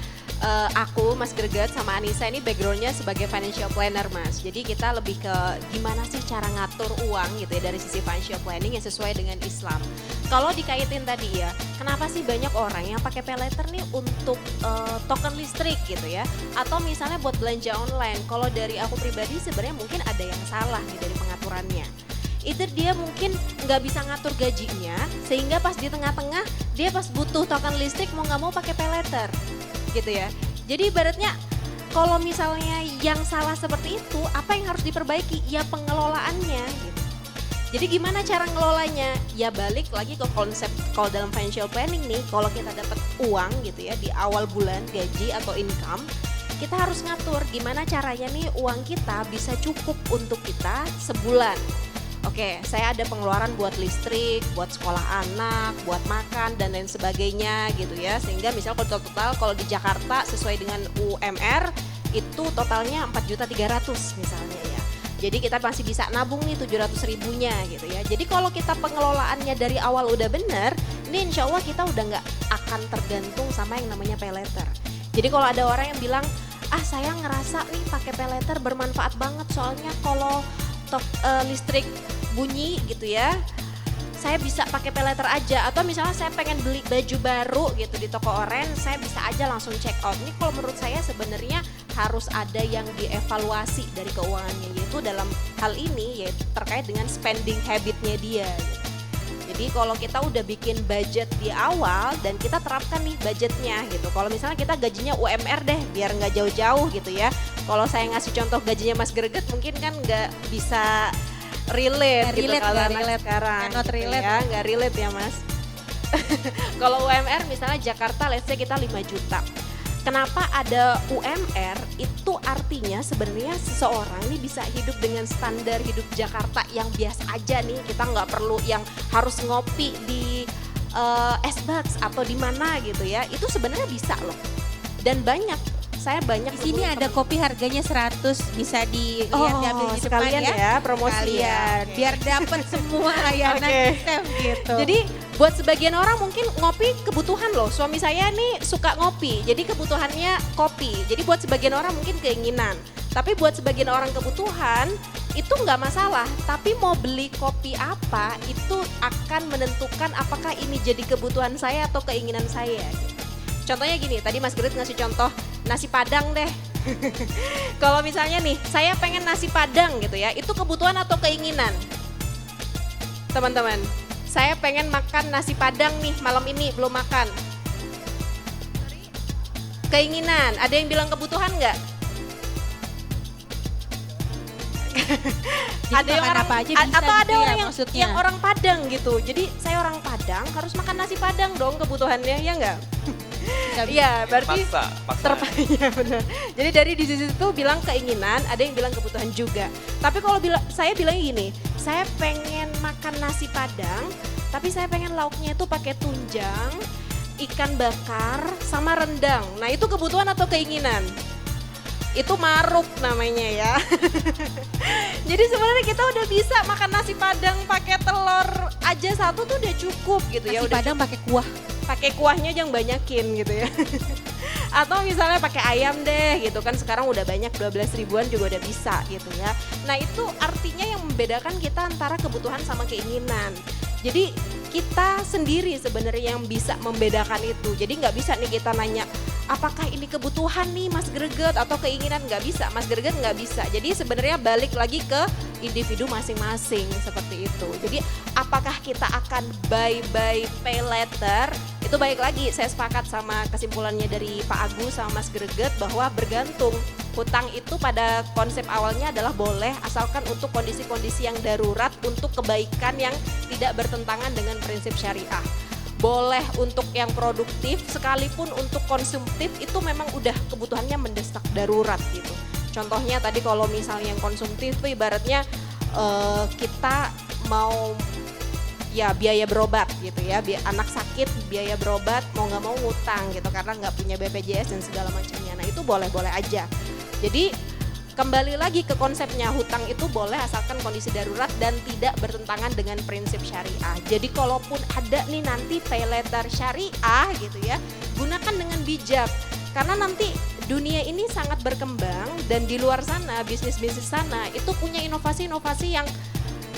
aku, Mas Greget sama Anissa ini backgroundnya sebagai financial planner, Mas. Jadi kita lebih ke gimana sih cara ngatur uang gitu ya dari sisi financial planning yang sesuai dengan Islam. Kalau dikaitin tadi ya, kenapa sih banyak orang yang pakai pay later nih untuk token listrik gitu ya, atau misalnya buat belanja online. Kalau dari aku pribadi sebenarnya mungkin ada yang salah nih dari pengaturannya. Itu dia mungkin nggak bisa ngatur gajinya, sehingga pas di tengah-tengah dia pas butuh token listrik mau nggak mau pakai pay later gitu ya. Jadi ibaratnya kalau misalnya yang salah seperti itu, apa yang harus diperbaiki? Ya pengelolaannya gitu. Jadi gimana cara ngelolanya? Ya balik lagi ke konsep kalau dalam financial planning nih, kalau kita dapat uang gitu ya di awal bulan, gaji atau income, kita harus ngatur gimana caranya nih uang kita bisa cukup untuk kita sebulan. Oke, saya ada pengeluaran buat listrik, buat sekolah anak, buat makan dan lain sebagainya gitu ya. Sehingga misal kalau total kalau di Jakarta sesuai dengan UMR itu totalnya 4.300.000 misalnya ya. Jadi kita masih bisa nabung nih 700.000-nya gitu ya. Jadi kalau kita pengelolaannya dari awal udah bener, ini insya Allah kita udah nggak akan tergantung sama yang namanya pay later. Jadi kalau ada orang yang bilang, saya ngerasa nih pakai pay later bermanfaat banget soalnya kalau listrik bunyi gitu ya, saya bisa pakai pay later aja. Atau misalnya saya pengen beli baju baru gitu di toko oren, saya bisa aja langsung check out. Ini kalau menurut saya sebenarnya harus ada yang dievaluasi dari keuangannya, yaitu dalam hal ini yaitu terkait dengan spending habitnya dia gitu. Jadi kalau kita udah bikin budget di awal dan kita terapkan nih budgetnya gitu. Kalau misalnya kita gajinya UMR deh biar nggak jauh-jauh gitu ya. Kalau saya ngasih contoh gajinya Mas Greget mungkin kan nggak bisa relate gitu kalau anak sekarang.
Not
gitu
relate.
ya, nggak relate ya Mas. Kalau UMR misalnya Jakarta let's say kita 5 juta. Kenapa ada UMR? Itu artinya sebenarnya seseorang ini bisa hidup dengan standar hidup Jakarta yang biasa aja nih. Kita nggak perlu yang harus ngopi di S-Box atau di mana gitu ya. Itu sebenarnya bisa loh. Dan saya banyak
Di sini ada kopi harganya 100, bisa dilihat diambil di depan
sekalian ya promosi
Sekalian,
ya.
biar dapat semua layanan chef gitu.
Jadi buat sebagian orang mungkin ngopi kebutuhan loh. Suami saya nih suka ngopi, jadi kebutuhannya kopi. Jadi buat sebagian orang mungkin keinginan. Tapi buat sebagian orang kebutuhan itu nggak masalah. Tapi mau beli kopi apa itu akan menentukan apakah ini jadi kebutuhan saya atau keinginan saya. Contohnya gini, tadi Mas Greget ngasih contoh nasi padang deh. Kalau misalnya nih, saya pengen nasi padang gitu ya, itu kebutuhan atau keinginan? Teman-teman, saya pengen makan nasi padang nih malam ini belum makan. Keinginan, ada yang bilang kebutuhan nggak? Ada yang orang
apa aja bisa
atau ada
gitu ya
orang
maksudnya.
yang orang Padang gitu. Jadi saya orang Padang harus makan nasi padang dong kebutuhannya, ya nggak? Iya, berarti
Paksa.
Iya benar. Jadi dari di sisi itu bilang keinginan, ada yang bilang kebutuhan juga. Tapi kalau saya bilang gini, saya pengen makan nasi Padang, tapi saya pengen lauknya itu pakai tunjang, ikan bakar, sama rendang. Nah itu kebutuhan atau keinginan? Itu maruk namanya ya. Jadi sebenarnya kita udah bisa makan nasi Padang pakai telur aja satu tuh udah cukup gitu ya.
Nasi
Udah
Padang pakai kuah.
pakai kuahnya jangan banyakin gitu ya. Atau misalnya pakai ayam deh gitu kan, sekarang udah banyak 12 ribuan juga udah bisa gitu ya. Nah itu artinya yang membedakan kita antara kebutuhan sama keinginan. Jadi kita sendiri sebenarnya yang bisa membedakan itu. Jadi nggak bisa nih kita nanya apakah ini kebutuhan nih Mas Greget atau keinginan, nggak bisa. Mas Greget nggak bisa. Jadi sebenarnya balik lagi ke individu masing-masing seperti itu. Jadi apakah kita akan buy pay later? Itu baik lagi, saya sepakat sama kesimpulannya dari Pak Agus sama Mas Greget bahwa bergantung. Hutang itu pada konsep awalnya adalah boleh asalkan untuk kondisi-kondisi yang darurat untuk kebaikan yang tidak bertentangan dengan prinsip syariah. Boleh untuk yang produktif sekalipun untuk konsumtif itu memang udah kebutuhannya mendesak darurat gitu. Contohnya tadi kalau misalnya yang konsumtif itu ibaratnya kita mau ya biaya berobat gitu ya, anak sakit biaya berobat mau nggak mau ngutang gitu karena nggak punya BPJS dan segala macamnya. Nah itu boleh-boleh aja. Jadi kembali lagi ke konsepnya, hutang itu boleh asalkan kondisi darurat dan tidak bertentangan dengan prinsip syariah. Jadi kalaupun ada nih nanti pay later syariah gitu ya, gunakan dengan bijak. Karena nanti dunia ini sangat berkembang dan di luar sana, bisnis-bisnis sana itu punya inovasi-inovasi yang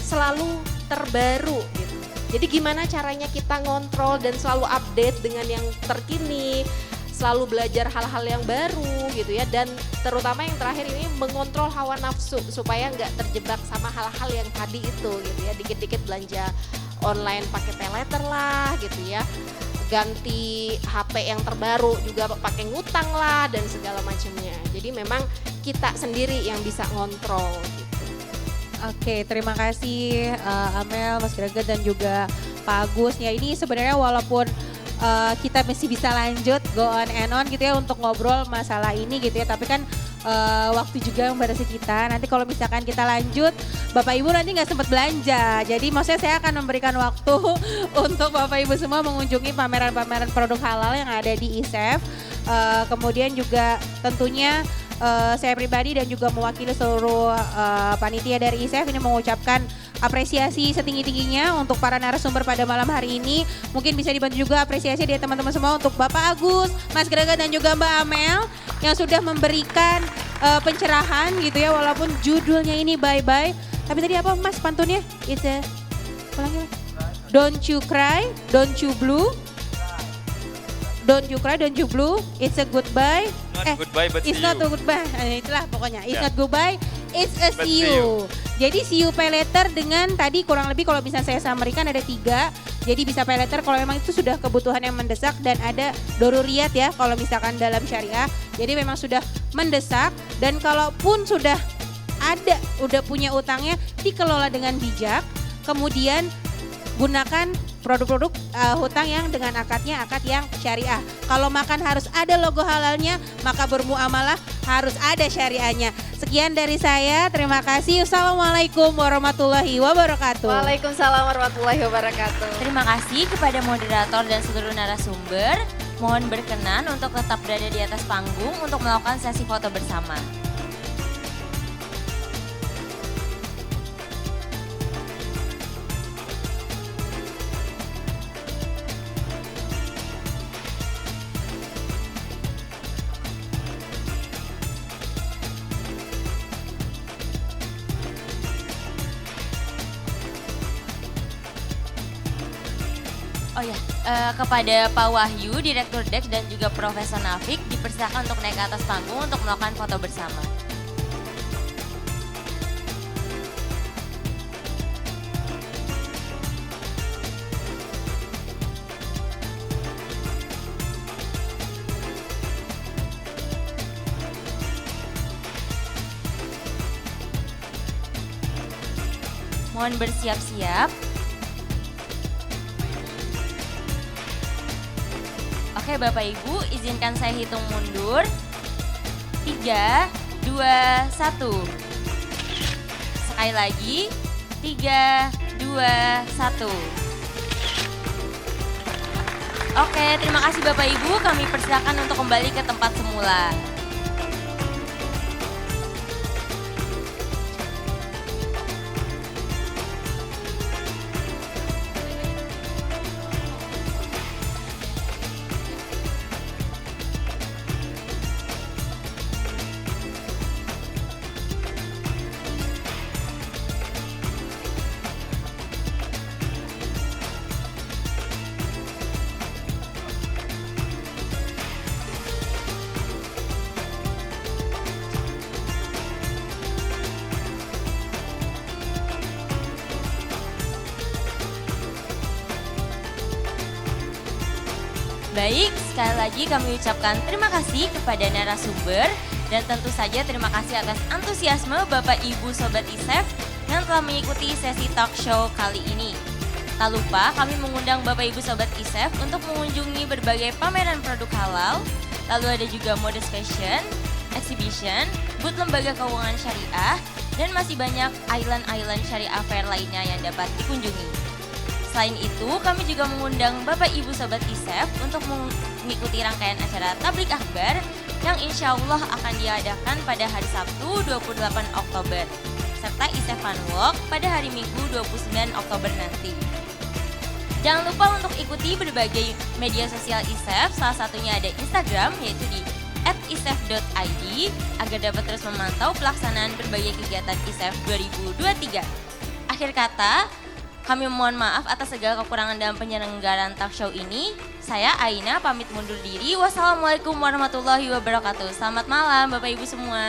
selalu terbaru gitu. Jadi gimana caranya kita ngontrol dan selalu update dengan yang terkini, selalu belajar hal-hal yang baru gitu ya, dan terutama yang terakhir ini mengontrol hawa nafsu supaya nggak terjebak sama hal-hal yang tadi itu gitu ya, dikit-dikit belanja online pakai pay later lah gitu ya, ganti HP yang terbaru juga pakai ngutang lah dan segala macamnya. Jadi memang kita sendiri yang bisa ngontrol gitu.
Oke, terima kasih Amel, Mas Greget dan juga Pak Agus. Ya ini sebenarnya walaupun kita masih bisa lanjut go on and on gitu ya untuk ngobrol masalah ini gitu ya. Tapi kan waktu juga yang membatasi kita. Nanti kalau misalkan kita lanjut, Bapak Ibu nanti nggak sempat belanja. Jadi maksudnya saya akan memberikan waktu untuk Bapak Ibu semua mengunjungi pameran-pameran produk halal yang ada di ISEF. Kemudian juga tentunya saya pribadi dan juga mewakili seluruh panitia dari ISEF ini mengucapkan apresiasi setinggi-tingginya untuk para narasumber pada malam hari ini. Mungkin bisa dibantu juga apresiasi dari teman-teman semua untuk Bapak Agus, Mas Greget dan juga Mbak Amel yang sudah memberikan pencerahan gitu ya, walaupun judulnya ini bye-bye. Tapi tadi apa Mas pantunnya? It's a, ulangi. Don't you cry, don't you blue. Don't you cry, don't you blue. It's a goodbye.
Not goodbye, but
it's
see
not
you.
a goodbye. Itulah pokoknya. It's
Yeah.
not goodbye. It's a
But
see you. Jadi see you pay later dengan tadi kurang lebih kalau bisa saya sampaikan ada 3. Jadi bisa pay later kalau memang itu sudah kebutuhan yang mendesak, dan ada doruriyat ya kalau misalkan dalam syariah. Jadi memang sudah mendesak, dan kalaupun sudah ada, udah punya utangnya, dikelola dengan bijak. Kemudian gunakan produk-produk hutang yang dengan akadnya akad yang syariah. Kalau makan harus ada logo halalnya, maka bermuamalah harus ada syariahnya. Sekian dari saya, terima kasih. Assalamualaikum warahmatullahi wabarakatuh.
Waalaikumsalam warahmatullahi wabarakatuh.
Terima kasih kepada moderator dan seluruh narasumber. Mohon berkenan untuk tetap berada di atas panggung untuk melakukan sesi foto bersama. Oh ya, kepada Pak Wahyu, Direktur DEK dan juga Profesor Nafik dipersilakan untuk naik ke atas panggung untuk melakukan foto bersama. Mohon bersiap-siap. Oke Bapak Ibu, izinkan saya hitung mundur. 3, 2, 1. Sekali lagi, 3, 2, 1. Oke, terima kasih Bapak Ibu, kami persilakan untuk kembali ke tempat semula. Baik, sekali lagi kami ucapkan terima kasih kepada narasumber dan tentu saja terima kasih atas antusiasme Bapak Ibu Sobat ISEF yang telah mengikuti sesi talk show kali ini. Tak lupa kami mengundang Bapak Ibu Sobat ISEF untuk mengunjungi berbagai pameran produk halal, lalu ada juga modest fashion, exhibition, booth lembaga keuangan syariah, dan masih banyak island-island syariah fair lainnya yang dapat dikunjungi. Selain itu, kami juga mengundang Bapak Ibu Sobat ISEF untuk mengikuti rangkaian acara Tablik Akbar yang insya Allah akan diadakan pada hari Sabtu 28 Oktober, serta ISEF Fun Walk pada hari Minggu 29 Oktober nanti. Jangan lupa untuk ikuti berbagai media sosial ISEF, salah satunya ada Instagram yaitu di @isef.id agar dapat terus memantau pelaksanaan berbagai kegiatan ISEF 2023. Akhir kata, kami mohon maaf atas segala kekurangan dalam penyelenggaraan talk show ini. Saya Aina pamit mundur diri. Wassalamualaikum warahmatullahi wabarakatuh. Selamat malam Bapak Ibu semua.